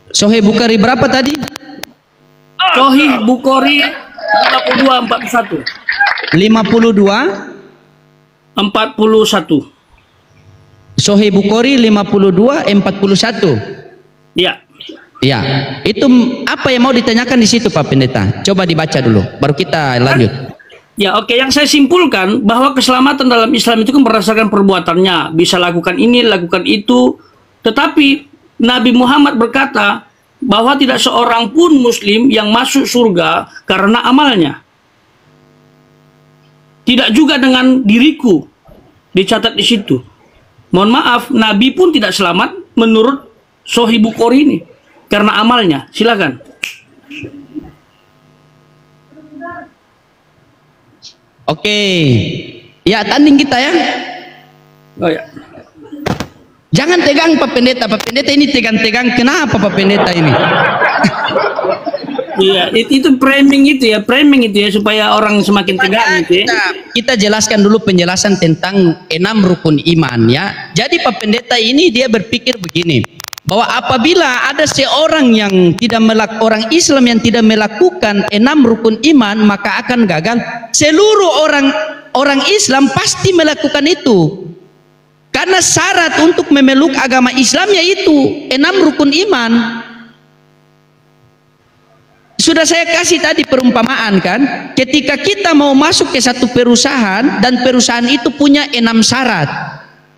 Speaker 2: Sahih Bukhari berapa tadi?
Speaker 1: Sahih Bukhari 52:41. 41.
Speaker 2: Sahih Bukhari 52:41.
Speaker 1: Ya.
Speaker 2: Ya, itu apa yang mau ditanyakan di situ Pak Pendeta? Coba dibaca dulu, baru kita lanjut.
Speaker 1: Ya, oke. Yang saya simpulkan bahwa keselamatan dalam Islam itu kan berdasarkan perbuatannya. Bisa lakukan ini, lakukan itu. Tetapi Nabi Muhammad berkata bahwa tidak seorang pun Muslim yang masuk surga karena amalnya. Tidak juga dengan diriku, dicatat di situ. Mohon maaf, Nabi pun tidak selamat menurut Sahih Bukhari ini karena amalnya. Silakan.
Speaker 2: Oke. Ya, tanding kita ya.
Speaker 1: Oh ya.
Speaker 2: Jangan tegang Pak Pendeta. Pak Pendeta ini tegang-tegang. Kenapa Pak Pendeta ini?
Speaker 1: Iya, itu framing itu ya, supaya orang semakin tegang gitu ya.
Speaker 2: Kita jelaskan dulu penjelasan tentang 6 rukun iman ya. Jadi Pak Pendeta ini dia berpikir begini, bahwa apabila ada seorang yang tidak orang Islam yang tidak melakukan 6 rukun iman, maka akan gagal. Seluruh orang Islam pasti melakukan itu. Karena syarat untuk memeluk agama Islam yaitu 6 rukun iman. Sudah saya kasih tadi perumpamaan kan, ketika kita mau masuk ke satu perusahaan dan perusahaan itu punya 6 syarat.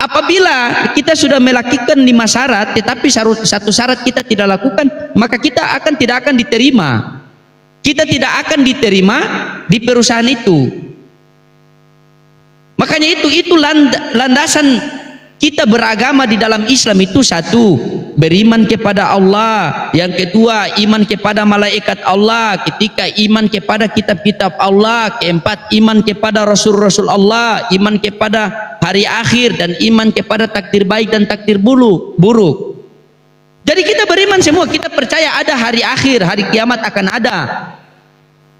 Speaker 2: Apabila kita sudah melakukan 5 syarat, tetapi satu syarat kita tidak lakukan, maka kita tidak akan diterima. Kita tidak akan diterima di perusahaan itu. Makanya itu landasan kita beragama di dalam Islam itu: satu, beriman kepada Allah; yang kedua, iman kepada malaikat Allah; ketiga, iman kepada kitab-kitab Allah; keempat, iman kepada rasul-rasul Allah; iman kepada hari akhir; dan iman kepada takdir baik dan takdir buruk. Jadi kita beriman semua, kita percaya ada hari akhir, hari kiamat akan ada.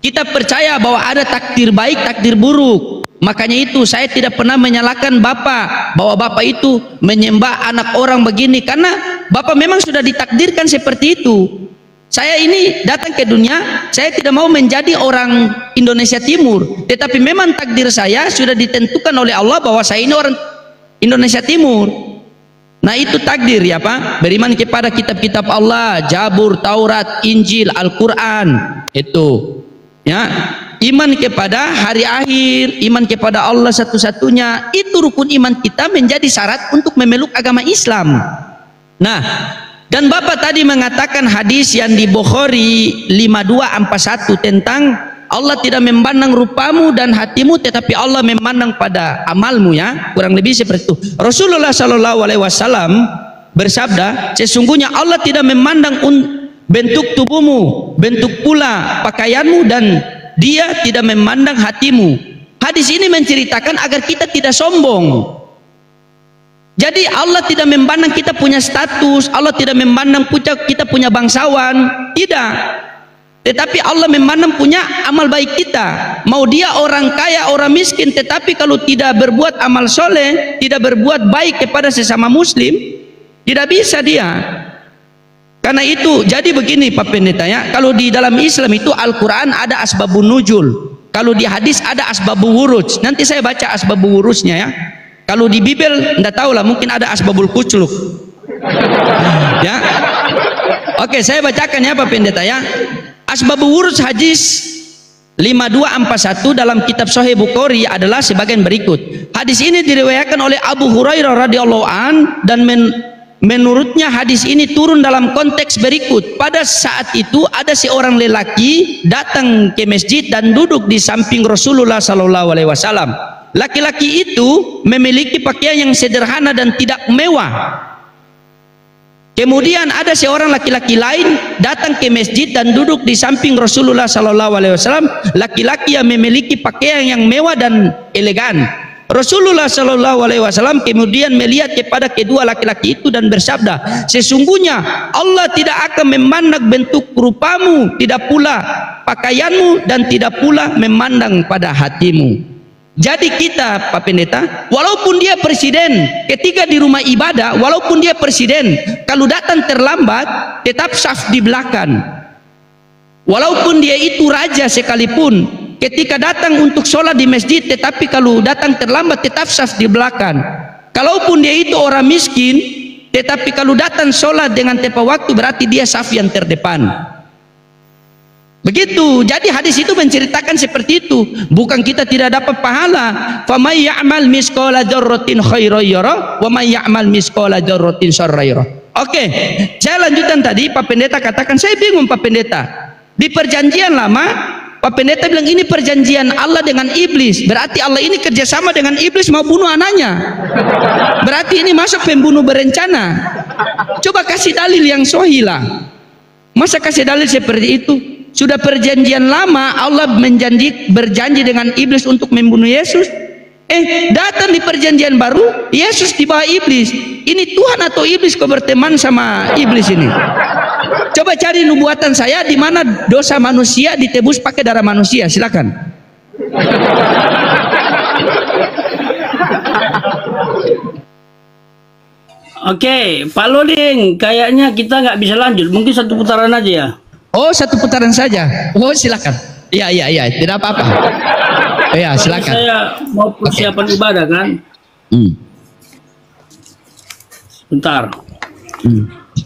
Speaker 2: Kita percaya bahwa ada takdir baik, takdir buruk. Makanya itu saya tidak pernah menyalahkan Bapak bahwa Bapak itu menyembah anak orang begini, karena Bapak memang sudah ditakdirkan seperti itu. Saya ini datang ke dunia, saya tidak mau menjadi orang Indonesia Timur, tetapi memang takdir saya sudah ditentukan oleh Allah bahwa saya ini orang Indonesia Timur. Nah, itu takdir ya Pak. Beriman kepada kitab-kitab Allah, Zabur, Taurat, Injil, Al-Quran, itu ya. Iman kepada hari akhir, iman kepada Allah satu-satunya, itu rukun iman kita, menjadi syarat untuk memeluk agama Islam. Nah, dan Bapak tadi mengatakan hadis yang di Bukhari 52:41 tentang Allah tidak memandang rupamu dan hatimu, tetapi Allah memandang pada amalmu ya, kurang lebih seperti itu. Rasulullah SAW bersabda, sesungguhnya Allah tidak memandang bentuk tubuhmu, bentuk pula pakaianmu, dan Dia tidak memandang hatimu. Hadis ini menceritakan agar kita tidak sombong. Jadi Allah tidak memandang kita punya status, Allah tidak memandang kita punya bangsawan, tidak. Tetapi Allah memandang punya amal baik kita. Mau dia orang kaya, orang miskin, tetapi kalau tidak berbuat amal soleh, tidak berbuat baik kepada sesama muslim, tidak bisa dia. Karena itu, jadi begini Pak Pendeta ya, kalau di dalam Islam itu Al-Quran ada asbabun nuzul, kalau di hadis ada asbabul wuruj. Nanti saya baca asbabul wurujnya ya. Kalau di Bibel enggak tahu lah, mungkin ada asbabul kucluk. Ya. Oke, saya bacakan ya Pak Pendeta ya. Asbabul wuruj hadis 5241 dalam kitab Sahih Bukhari adalah sebagian berikut. Hadis ini diriwayatkan oleh Abu Hurairah radhiyallahu an dan menurutnya hadis ini turun dalam konteks berikut. Pada saat itu ada seorang lelaki datang ke masjid dan duduk di samping Rasulullah sallallahu alaihi wasallam. Laki-laki itu memiliki pakaian yang sederhana dan tidak mewah. Kemudian ada seorang laki-laki lain datang ke masjid dan duduk di samping Rasulullah sallallahu alaihi wasallam. Laki-laki yang memiliki pakaian yang mewah dan elegan. Rasulullah sallallahu alaihi wasallam kemudian melihat kepada kedua laki-laki itu dan bersabda, sesungguhnya Allah tidak akan memandang bentuk rupamu, tidak pula pakaianmu, dan tidak pula memandang pada hatimu. Jadi kita Pak Pendeta, walaupun dia presiden, ketika di rumah ibadah, walaupun dia presiden, kalau datang terlambat tetap saf di belakang. Walaupun dia itu raja sekalipun, ketika datang untuk sholat di masjid, tetapi kalau datang terlambat tetap saf di belakang. Kalaupun dia itu orang miskin, tetapi kalau datang sholat dengan tepat waktu, berarti dia saf yang terdepan. Begitu. Jadi hadis itu menceritakan seperti itu. Bukan kita tidak dapat pahala. Famay ya'mal misqala dzarratin khairan yara wa may ya'mal misqala dzarratin syarran yara. Oke, saya lanjutkan tadi. Pak Pendeta katakan, saya bingung Pak Pendeta. Di perjanjian lama, Pak Pendeta bilang ini perjanjian Allah dengan iblis. Berarti Allah ini kerjasama dengan iblis mau bunuh anaknya. Berarti ini masuk pembunuh berencana. Coba kasih dalil yang sahih lah. Masa kasih dalil seperti itu? Sudah perjanjian lama Allah berjanji dengan iblis untuk membunuh Yesus. Datang di perjanjian baru Yesus di bawah iblis. Ini Tuhan atau iblis kok berteman sama iblis ini? Coba cari nubuatan saya di mana dosa manusia ditebus pakai darah manusia. Silakan.
Speaker 1: Oke, Pak Loding, kayaknya kita nggak bisa lanjut. Mungkin satu putaran aja ya.
Speaker 2: Oh, satu putaran saja. Oh, silakan. Iya, tidak apa-apa. Ya, silakan.
Speaker 1: Saya mau persiapan ibadah kan. Bentar.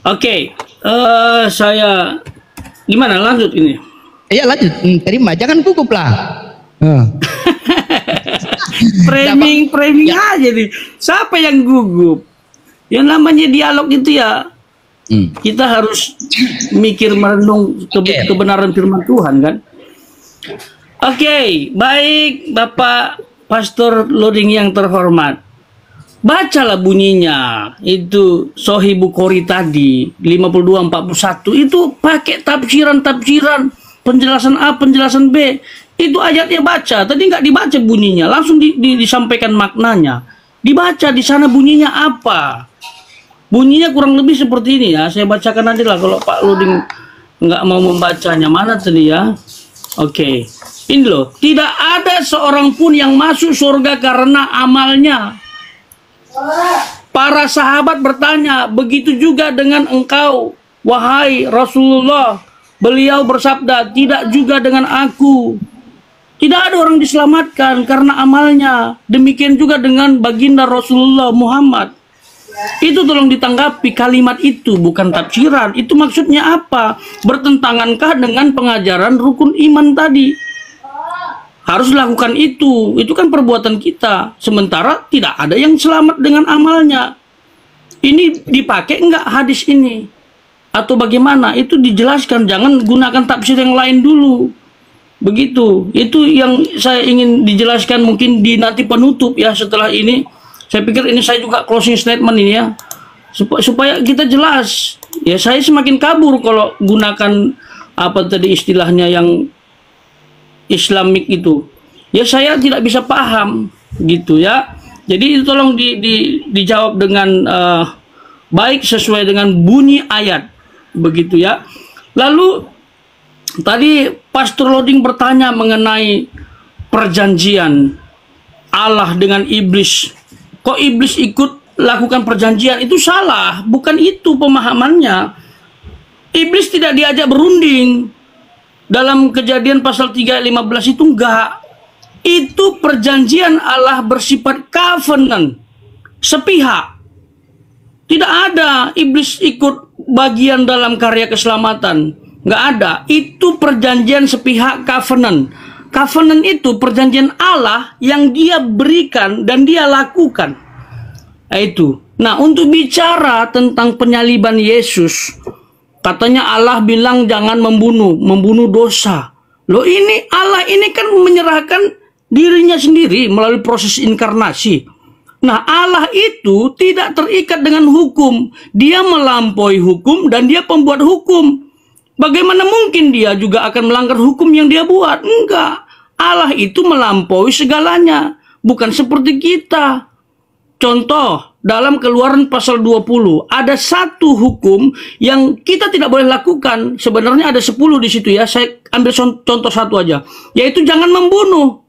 Speaker 1: Oke, saya gimana lanjut ini?
Speaker 2: Iya, lanjut. Terima, jangan gugup lah.
Speaker 1: Framing aja nih. Siapa yang gugup? Yang namanya dialog itu ya. Kita harus mikir merenung kebenaran firman Tuhan kan. Oke, baik Bapak Pastor Loding yang terhormat. Bacalah bunyinya. Itu Sahih Bukhari tadi 5241 itu pakai tafsiran, penjelasan A, penjelasan B. Itu ayatnya baca. Tadi nggak dibaca bunyinya, langsung disampaikan maknanya. Dibaca di sana bunyinya apa. Bunyinya kurang lebih seperti ini ya. Saya bacakan nanti lah kalau Pak Loding nggak mau membacanya. Mana tadi ya? Oke. Ini loh. Tidak ada seorang pun yang masuk surga karena amalnya. Para sahabat bertanya, begitu juga dengan engkau, wahai Rasulullah. Beliau bersabda, tidak juga dengan aku. Tidak ada orang diselamatkan karena amalnya. Demikian juga dengan baginda Rasulullah Muhammad. Itu tolong ditanggapi kalimat itu, bukan tafsiran. Itu maksudnya apa? Bertentangankah dengan pengajaran rukun iman tadi? Harus lakukan itu kan perbuatan kita. Sementara tidak ada yang selamat dengan amalnya. Ini dipakai enggak hadis ini? Atau bagaimana? Itu dijelaskan, jangan gunakan tafsir yang lain dulu. Begitu. Itu yang saya ingin dijelaskan mungkin di nanti penutup ya setelah ini. Saya pikir ini saya juga closing statement ini ya. Supaya kita jelas. Ya saya semakin kabur kalau gunakan apa tadi istilahnya yang Islamik itu. Ya saya tidak bisa paham gitu ya. Jadi itu tolong dijawab dengan baik sesuai dengan bunyi ayat. Begitu ya. Lalu tadi Pastor Loding bertanya mengenai perjanjian Allah dengan iblis. Kok iblis ikut lakukan perjanjian? Itu salah, bukan itu pemahamannya. Iblis tidak diajak berunding. Dalam Kejadian pasal 3 ayat 15 itu enggak. Itu perjanjian Allah bersifat covenant, sepihak. Tidak ada iblis ikut bagian dalam karya keselamatan. Enggak ada. Itu perjanjian sepihak, covenant. Covenant itu perjanjian Allah yang dia berikan dan dia lakukan. Itu. Nah, untuk bicara tentang penyaliban Yesus, katanya Allah bilang jangan membunuh dosa. Loh, ini Allah ini kan menyerahkan dirinya sendiri melalui proses inkarnasi. Nah, Allah itu tidak terikat dengan hukum. Dia melampaui hukum dan dia pembuat hukum. Bagaimana mungkin dia juga akan melanggar hukum yang dia buat? Enggak. Allah itu melampaui segalanya. Bukan seperti kita. Contoh, dalam Keluaran pasal 20, ada satu hukum yang kita tidak boleh lakukan. Sebenarnya ada 10 di situ ya. Saya ambil contoh satu aja. Yaitu jangan membunuh.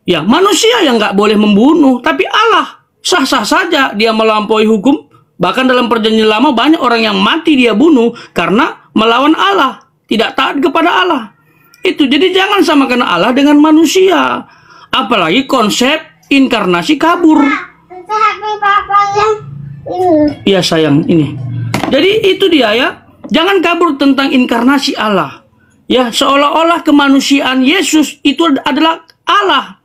Speaker 1: Ya, manusia yang nggak boleh membunuh. Tapi Allah sah-sah saja dia melampaui hukum. Bahkan dalam perjanjian lama banyak orang yang mati dia bunuh karena melawan Allah. Tidak taat kepada Allah. Itu, jadi jangan samakan Allah dengan manusia. Apalagi konsep inkarnasi kabur. Iya sayang, ini. Jadi itu dia ya. Jangan kabur tentang inkarnasi Allah. Ya, seolah-olah kemanusiaan Yesus itu adalah Allah.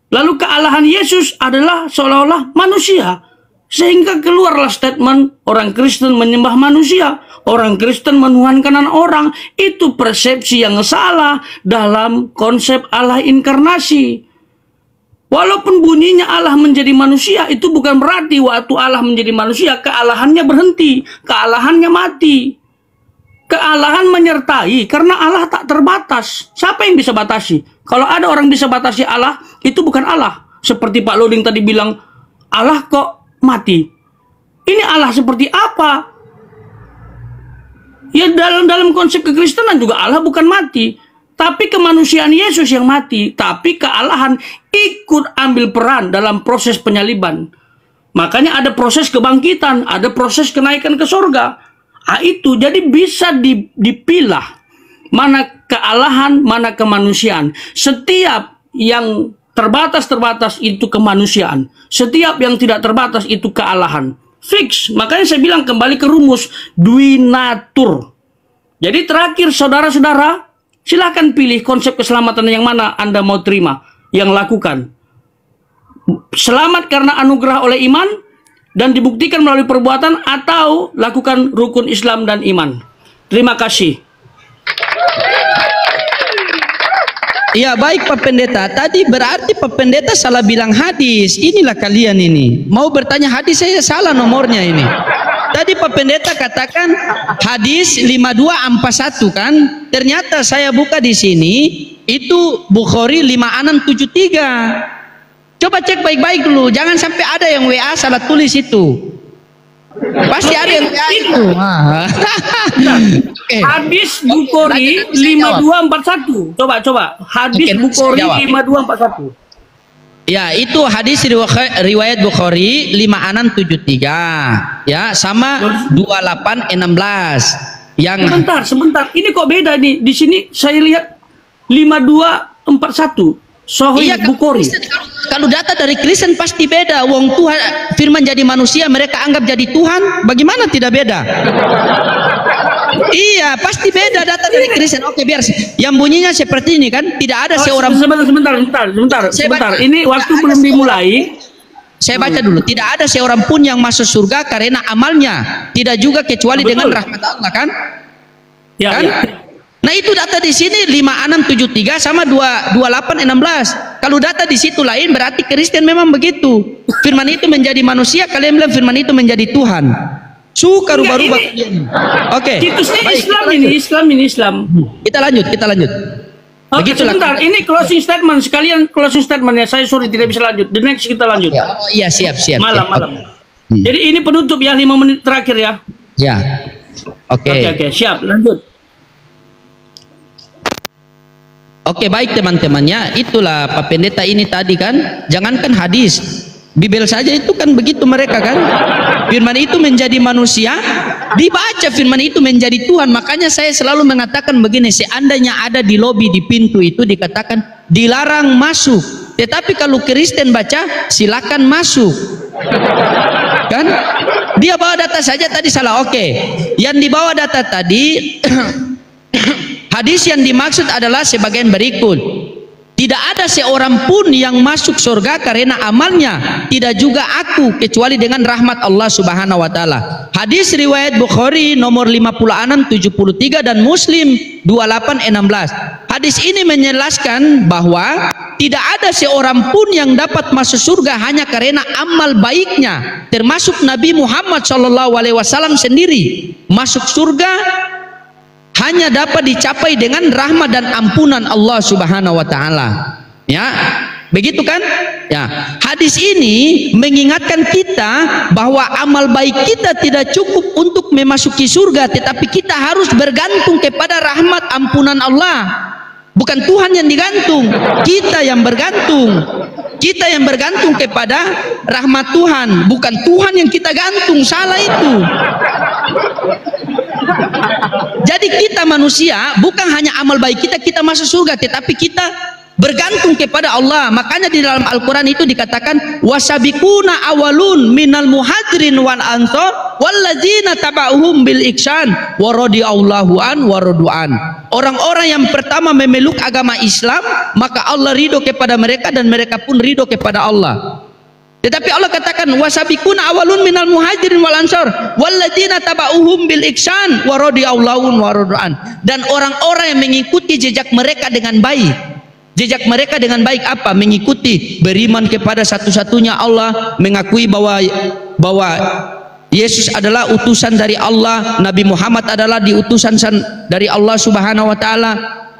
Speaker 1: Lalu kealahan Yesus adalah seolah-olah manusia. Sehingga keluarlah statement orang Kristen menyembah manusia. Orang Kristen menuhankan orang. Itu persepsi yang salah dalam konsep Allah inkarnasi. Walaupun bunyinya Allah menjadi manusia, itu bukan berarti waktu Allah menjadi manusia, kealahannya berhenti, kealahannya mati. Kealahan menyertai, karena Allah tak terbatas. Siapa yang bisa batasi? Kalau ada orang bisa batasi Allah, itu bukan Allah. Seperti Pak Loding tadi bilang, Allah kok mati. Ini Allah seperti apa? Ya dalam konsep kekristenan juga Allah bukan mati. Tapi kemanusiaan Yesus yang mati. Tapi kealahan ikut ambil peran dalam proses penyaliban. Makanya ada proses kebangkitan. Ada proses kenaikan ke surga. Nah, itu jadi bisa dipilah. Mana kealahan, mana kemanusiaan. Setiap yang terbatas itu kemanusiaan. Setiap yang tidak terbatas itu kealahan. Fix. Makanya saya bilang kembali ke rumus Dwinatur. Jadi terakhir saudara-saudara, silahkan pilih konsep keselamatan yang mana Anda mau terima, yang lakukan. Selamat karena anugerah oleh iman dan dibuktikan melalui perbuatan, atau lakukan rukun Islam dan iman. Terima kasih.
Speaker 2: Ya baik Pak Pendeta, tadi berarti Pak Pendeta salah bilang hadis. Inilah kalian ini. Mau bertanya hadis, saya salah nomornya ini. Tadi Pak Pendeta katakan hadis 5241 kan? Ternyata saya buka di sini itu Bukhari 5673. Coba cek baik-baik dulu, jangan sampai ada yang WA salah tulis itu. Pasti ada yang WA itu.
Speaker 1: Hadis Bukhari 5241. Coba. Hadis Bukhari 5241.
Speaker 2: Ya, itu hadis riwayat Bukhari 5673. Ya, sama 2816. Yang
Speaker 1: Sebentar. Ini kok beda nih? Di sini saya lihat 5241. Sahih Bukhari.
Speaker 2: Kalau data dari Kristen pasti beda. Wong Tuhan firman jadi manusia, mereka anggap jadi Tuhan. Bagaimana tidak beda? Iya, pasti beda data dari Kristen. Oke, biar yang bunyinya seperti ini kan. Tidak ada seorang.
Speaker 1: Sebentar. Ini waktu belum dimulai.
Speaker 2: Saya baca dulu. Tidak ada seorang pun yang masuk surga karena amalnya. Tidak juga kecuali dengan rahmat Allah kan?
Speaker 1: Ya,
Speaker 2: kan? Ya. Nah itu data di sini 5673 sama 2816. Kalau data di situ lain berarti Kristen memang begitu. Firman itu menjadi manusia, kalian bilang firman itu menjadi Tuhan. Suka rubah-rubah. Oke. Islam. Kita lanjut.
Speaker 1: Oke, sebentar. Ini closing statement. Sekalian closing statementnya. Saya sorry tidak bisa lanjut. The next kita lanjut.
Speaker 2: Oh iya siap.
Speaker 1: Malam. Jadi ini penutup ya, 5 menit terakhir ya.
Speaker 2: Ya. Oke,
Speaker 1: siap. Lanjut.
Speaker 2: Oke, baik teman-temannya, itulah Pak Pendeta ini tadi kan, jangankan hadis, Bibel saja itu kan begitu mereka kan. firman itu menjadi manusia, dibaca firman itu menjadi Tuhan. Makanya saya selalu mengatakan begini, seandainya ada di lobi di pintu itu dikatakan dilarang masuk, tetapi kalau Kristen baca silakan masuk, kan? Dia bawa data saja tadi salah. Oke, yang dibawa data tadi hadis yang dimaksud adalah sebagian berikut. Tidak ada seorang pun yang masuk surga karena amalnya, tidak juga aku kecuali dengan rahmat Allah Subhanahu wa taala. Hadis riwayat Bukhari nomor 5673 dan Muslim 2816. Hadis ini menjelaskan bahwa tidak ada seorang pun yang dapat masuk surga hanya karena amal baiknya, termasuk Nabi Muhammad SAW sendiri. Masuk surga hanya dapat dicapai dengan rahmat dan ampunan Allah Subhanahu wa taala. Ya, begitu kan? Ya, hadis ini mengingatkan kita bahwa amal baik kita tidak cukup untuk memasuki surga, tetapi kita harus bergantung kepada rahmat ampunan Allah. Bukan Tuhan yang digantung, kita yang bergantung. Kita yang bergantung kepada rahmat Tuhan, bukan Tuhan yang kita gantung. Salah itu. Jadi kita manusia bukan hanya amal baik kita masuk surga, tetapi kita bergantung kepada Allah. Makanya di dalam Al-Quran itu dikatakan wasabiquna awalun minal muhajirin wal ansor walladzina taba'uhum bil ihsan wa radiyallahu an wa radu'an. Orang-orang yang pertama memeluk agama Islam, maka Allah ridho kepada mereka dan mereka pun ridho kepada Allah. Tetapi Allah katakan wasabiquna awalun minal muhajirin wal ansor walladzina taba'uhum bil ihsan wa radiyallahu wa radu'an. Dan orang-orang yang mengikuti jejak mereka dengan baik. Jejak mereka dengan baik apa? Mengikuti, beriman kepada satu-satunya Allah, mengakui bahwa Yesus adalah utusan dari Allah, Nabi Muhammad adalah diutusan dari Allah Subhanahu wa taala.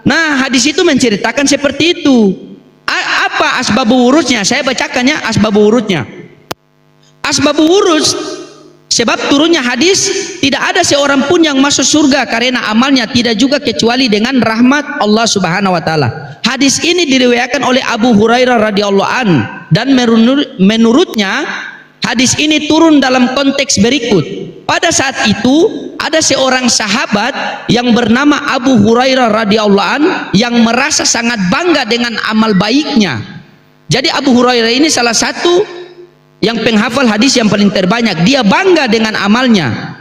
Speaker 2: Nah, hadis itu menceritakan seperti itu. Apa asbabul wurudnya? Saya bacakannya asbabul wurudnya. Asbabul wurud, sebab turunnya hadis, tidak ada seorang pun yang masuk surga karena amalnya, tidak juga kecuali dengan rahmat Allah Subhanahu wa taala. Hadis ini diriwayatkan oleh Abu Hurairah radhiyallahu an, dan menurutnya hadis ini turun dalam konteks berikut. Pada saat itu ada seorang sahabat yang bernama Abu Hurairah radhiyallahu an yang merasa sangat bangga dengan amal baiknya. Jadi Abu Hurairah ini salah satu yang penghafal hadis yang paling terbanyak. Dia bangga dengan amalnya,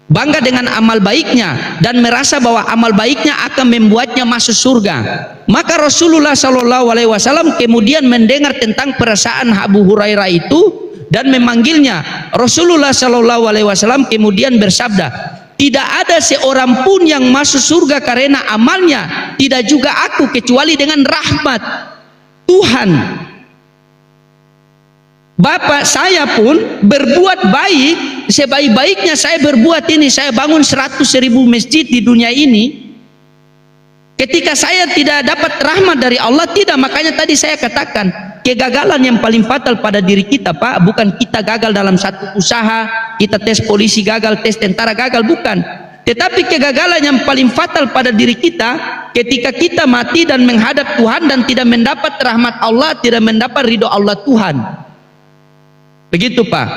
Speaker 2: bangga dengan amal baiknya, dan merasa bahwa amal baiknya akan membuatnya masuk surga. Maka Rasulullah SAW kemudian mendengar tentang perasaan Abu Hurairah itu dan memanggilnya. Rasulullah SAW kemudian bersabda, tidak ada seorang pun yang masuk surga karena amalnya, tidak juga aku kecuali dengan rahmat Tuhan. Bapak saya pun berbuat baik, sebaik-baiknya saya berbuat ini, saya bangun 100.000 masjid di dunia ini. Ketika saya tidak dapat rahmat dari Allah, tidak. Makanya tadi saya katakan, kegagalan yang paling fatal pada diri kita, Pak, bukan kita gagal dalam satu usaha, kita tes polisi gagal, tes tentara gagal, bukan. Tetapi kegagalan yang paling fatal pada diri kita, ketika kita mati dan menghadap Tuhan dan tidak mendapat rahmat Allah, tidak mendapat ridho Allah Tuhan. Begitu, Pak.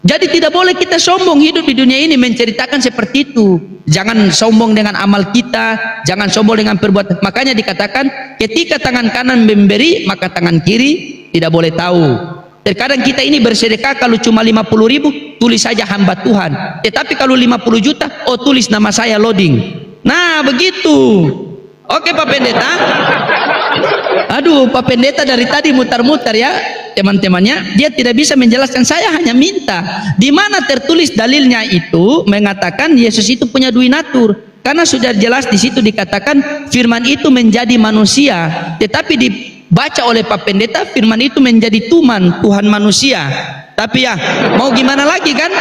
Speaker 2: Jadi tidak boleh kita sombong hidup di dunia ini menceritakan seperti itu. Jangan sombong dengan amal kita, jangan sombong dengan perbuatan. Makanya dikatakan ketika tangan kanan memberi, maka tangan kiri tidak boleh tahu. Terkadang kita ini bersedekah, kalau cuma 50.000 tulis saja hamba Tuhan. Tetapi kalau 50 juta, oh tulis nama saya loading. Nah begitu. Oke Pak Pendeta. Aduh Pak Pendeta dari tadi mutar-mutar ya teman-temannya, dia tidak bisa menjelaskan. Saya hanya minta di mana tertulis dalilnya itu mengatakan Yesus itu punya dui natur, karena sudah jelas di situ dikatakan firman itu menjadi manusia, tetapi dibaca oleh Pak Pendeta firman itu menjadi Tuhan manusia. Tapi ya mau gimana lagi kan?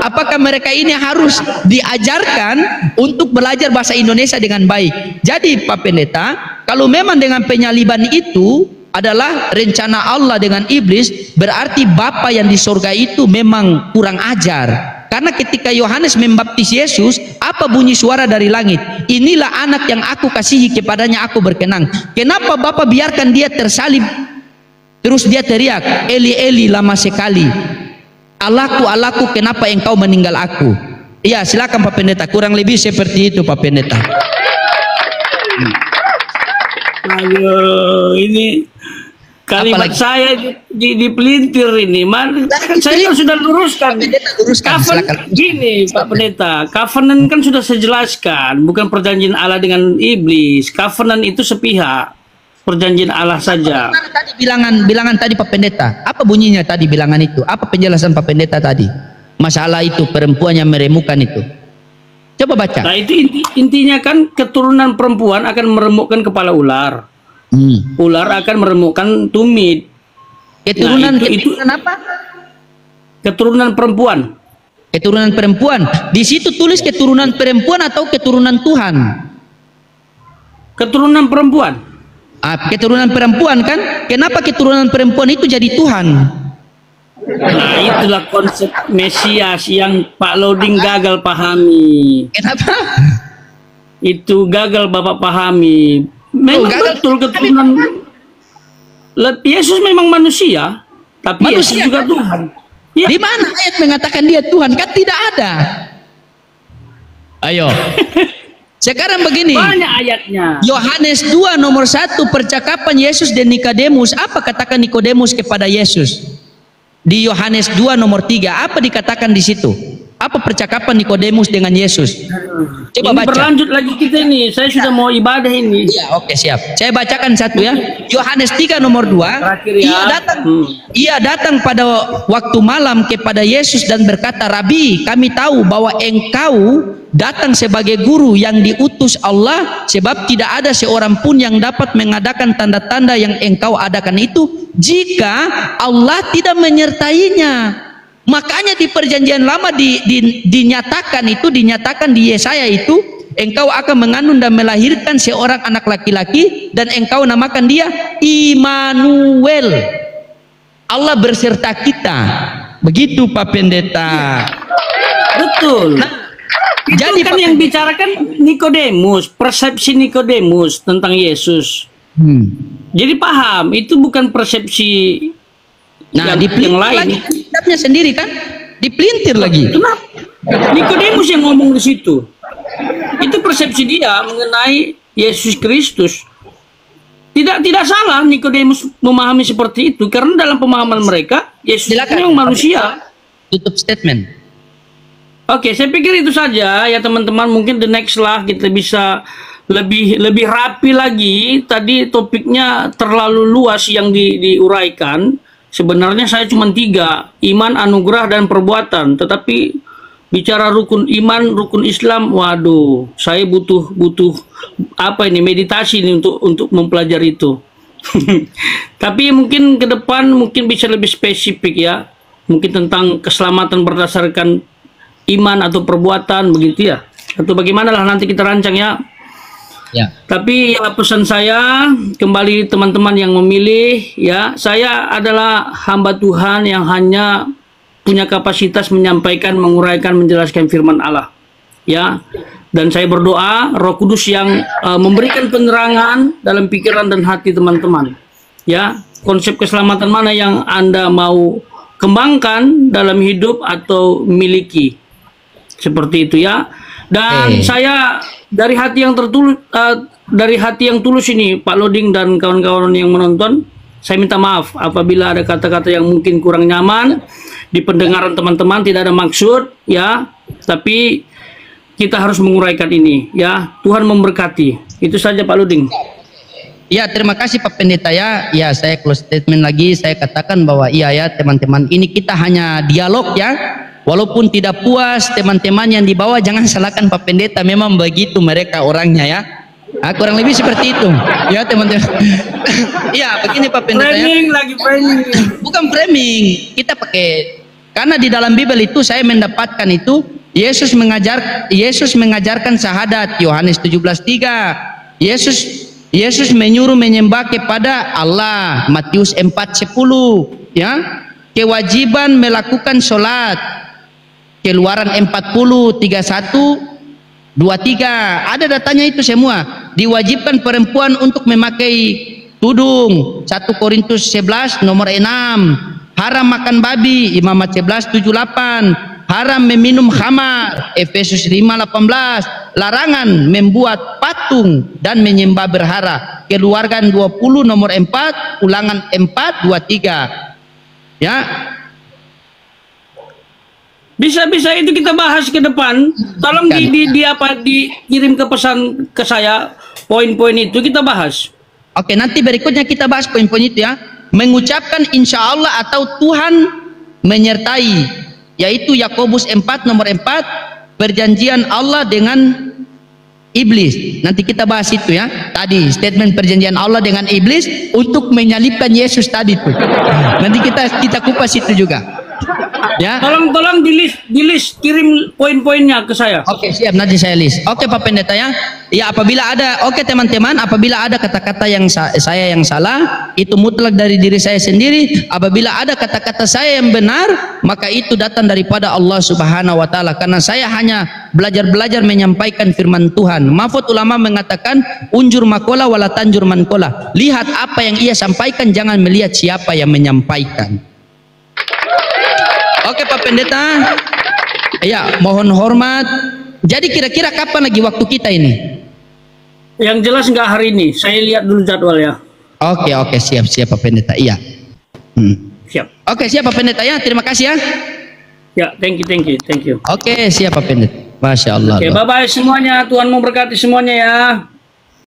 Speaker 2: Apakah mereka ini harus diajarkan untuk belajar bahasa Indonesia dengan baik? Jadi Pak Pendeta, kalau memang dengan penyaliban itu adalah rencana Allah dengan iblis, berarti Bapa yang di surga itu memang kurang ajar. Karena ketika Yohanes membaptis Yesus, apa bunyi suara dari langit? Inilah anak yang aku kasihi, kepadanya aku berkenan. Kenapa Bapa biarkan dia tersalib? Terus dia teriak, Eli Eli lama sekali. Allahku, kenapa engkau meninggal aku? Iya, silakan Pak Pendeta. Kurang lebih seperti itu Pak Pendeta.
Speaker 1: Ayo, ini kalimat
Speaker 2: Apalagi?
Speaker 1: saya dipelintir ini. Saya kan sudah luruskan.
Speaker 2: Luruskan, silakan.
Speaker 1: Gini Pak Pendeta, covenant kan sudah saya jelaskan, bukan perjanjian Allah dengan iblis. Covenant itu sepihak, perjanjian Allah saja.
Speaker 2: Tadi bilangan tadi Pak Pendeta, apa bunyinya tadi bilangan itu? Apa penjelasan Pak Pendeta tadi? Masalah itu perempuan yang meremukan itu. Coba baca.
Speaker 1: Nah itu intinya kan keturunan perempuan akan meremukkan kepala ular. Ular akan meremukkan tumit.
Speaker 2: Keturunan
Speaker 1: Nah, itu
Speaker 2: apa?
Speaker 1: Keturunan perempuan.
Speaker 2: Keturunan perempuan. Di situ tulis keturunan perempuan atau keturunan Tuhan?
Speaker 1: Keturunan perempuan.
Speaker 2: Keturunan perempuan kan? Kenapa keturunan perempuan itu jadi Tuhan?
Speaker 1: Nah itulah konsep Mesias yang Pak Loding gagal pahami.
Speaker 2: Kenapa?
Speaker 1: Itu gagal Bapak pahami. Memang betul keturunan Yesus memang manusia, tapi
Speaker 2: Manusia,
Speaker 1: Yesus juga
Speaker 2: kan?
Speaker 1: Tuhan. Ya.
Speaker 2: Di mana ayat mengatakan dia Tuhan? Kan tidak ada. Ayo. Sekarang begini.
Speaker 1: Banyak ayatnya.
Speaker 2: Yohanes 2 nomor 1 percakapan Yesus dan Nikodemus. Apa katakan Nikodemus kepada Yesus? Di Yohanes 2 nomor 3 apa dikatakan di situ? Apa percakapan Nikodemus dengan Yesus? Coba
Speaker 1: ini
Speaker 2: baca.
Speaker 1: berlanjut lagi kita ini. Saya sudah mau ibadah ini.
Speaker 2: Iya, oke, siap. Saya bacakan satu ya. Yohanes 3 nomor 2.
Speaker 1: Terakhir ya.
Speaker 2: Ia datang pada waktu malam kepada Yesus dan berkata, "Rabi, kami tahu bahwa engkau datang sebagai guru yang diutus Allah, sebab tidak ada seorang pun yang dapat mengadakan tanda-tanda yang engkau adakan itu jika Allah tidak menyertainya." Makanya di perjanjian lama dinyatakan di Yesaya itu, engkau akan mengandung dan melahirkan seorang anak laki-laki dan engkau namakan dia Immanuel. Allah berserta kita. Begitu Pak Pendeta.
Speaker 1: Betul. Itu
Speaker 2: Jadi
Speaker 1: kan
Speaker 2: Pak
Speaker 1: yang
Speaker 2: Pendeta,
Speaker 1: bicarakan Nikodemus, persepsi Nikodemus tentang Yesus. Jadi paham, itu bukan persepsi yang lain.
Speaker 2: Kitabnya sendiri kan dipelintir lagi.
Speaker 1: Kenapa? Nikodemus yang ngomong di situ. Itu persepsi dia mengenai Yesus Kristus. Tidak salah Nikodemus memahami seperti itu, karena dalam pemahaman mereka Yesus memang manusia.
Speaker 2: Tutup statement.
Speaker 1: Oke, saya pikir itu saja ya teman-teman. Mungkin the next lah kita bisa lebih rapi lagi. Tadi topiknya terlalu luas yang diuraikan. Sebenarnya saya cuma 3, iman, anugerah, dan perbuatan. Tetapi bicara rukun iman, rukun Islam, waduh, saya butuh apa ini, meditasi ini untuk mempelajari itu. Tapi mungkin ke depan mungkin bisa lebih spesifik ya, mungkin tentang keselamatan berdasarkan iman atau perbuatan begitu ya, atau bagaimana lah nanti kita rancang ya. Ya. Tapi ya pesan saya kembali teman-teman yang memilih ya, saya adalah hamba Tuhan yang hanya punya kapasitas menyampaikan, menguraikan, menjelaskan firman Allah ya. Dan saya berdoa Roh Kudus yang memberikan penerangan dalam pikiran dan hati teman-teman ya, konsep keselamatan mana yang Anda mau kembangkan dalam hidup atau miliki, seperti itu ya. Dan saya dari hati yang tulus ini Pak Loding dan kawan-kawan yang menonton, saya minta maaf apabila ada kata-kata yang mungkin kurang nyaman di pendengaran teman-teman. Tidak ada maksud ya, tapi kita harus menguraikan ini ya. Tuhan memberkati. Itu saja Pak Loding.
Speaker 2: Ya, terima kasih Pak Pendeta ya. Ya, saya close statement lagi. Saya katakan bahwa iya ya teman-teman, ini kita hanya dialog ya. Walaupun tidak puas teman-teman yang di bawah, jangan salahkan Pak Pendeta, memang begitu mereka orangnya ya. Kurang lebih seperti itu ya teman-teman. Iya, begini Pak Pendeta
Speaker 1: framing
Speaker 2: ya.
Speaker 1: Lagi framing.
Speaker 2: Bukan framing, kita pakai, karena di dalam Bible itu saya mendapatkan itu Yesus mengajarkan syahadat, Yohanes 17:3. Yesus menyuruh menyembah kepada Allah, Matius 4:10 ya. Kewajiban melakukan sholat, Keluaran 40, 31, 23. Ada datanya itu semua. Diwajibkan perempuan untuk memakai tudung, 1 Korintus 11 nomor 6. haram makan babi, Imamat 11:78, haram meminum khamar, Efesus 5:18, larangan membuat patung dan menyembah berhala, Keluaran 20 nomor 4, Ulangan 4:23. Ya.
Speaker 1: Bisa itu kita bahas ke depan. Tolong dikirim ke pesan ke saya poin-poin itu kita bahas.
Speaker 2: Oke, nanti berikutnya kita bahas poin-poin itu ya. Mengucapkan insya Allah atau Tuhan menyertai, yaitu Yakobus 4 nomor 4, perjanjian Allah dengan iblis. Nanti kita bahas itu ya. Tadi statement perjanjian Allah dengan iblis untuk menyalibkan Yesus tadi tuh. Nanti kita kupas itu juga. Ya.
Speaker 1: Tolong di list kirim poin-poinnya ke saya.
Speaker 2: Oke, siap, nanti saya list. Oke Pak Pendeta ya. Ya, apabila ada, oke teman-teman, apabila ada kata-kata yang saya yang salah, itu mutlak dari diri saya sendiri. Apabila ada kata-kata saya yang benar, maka itu datang daripada Allah Subhanahu wa taala, karena saya hanya belajar menyampaikan firman Tuhan. Mahfud ulama mengatakan, unjur makola wala tanjur mankola. Lihat apa yang ia sampaikan, jangan melihat siapa yang menyampaikan. Oke Pak Pendeta, ya mohon hormat. Jadi kira-kira kapan lagi waktu kita ini?
Speaker 1: Yang jelas nggak hari ini. Saya lihat dulu jadwal ya.
Speaker 2: Oke, siap Pak Pendeta. Iya.
Speaker 1: Siap.
Speaker 2: Oke, siap Pak Pendeta ya. Terima kasih ya.
Speaker 1: Ya, thank you.
Speaker 2: Oke, siap Pak Pendeta. Masya Allah.
Speaker 1: Oke, bye bye semuanya. Tuhan memberkati semuanya ya.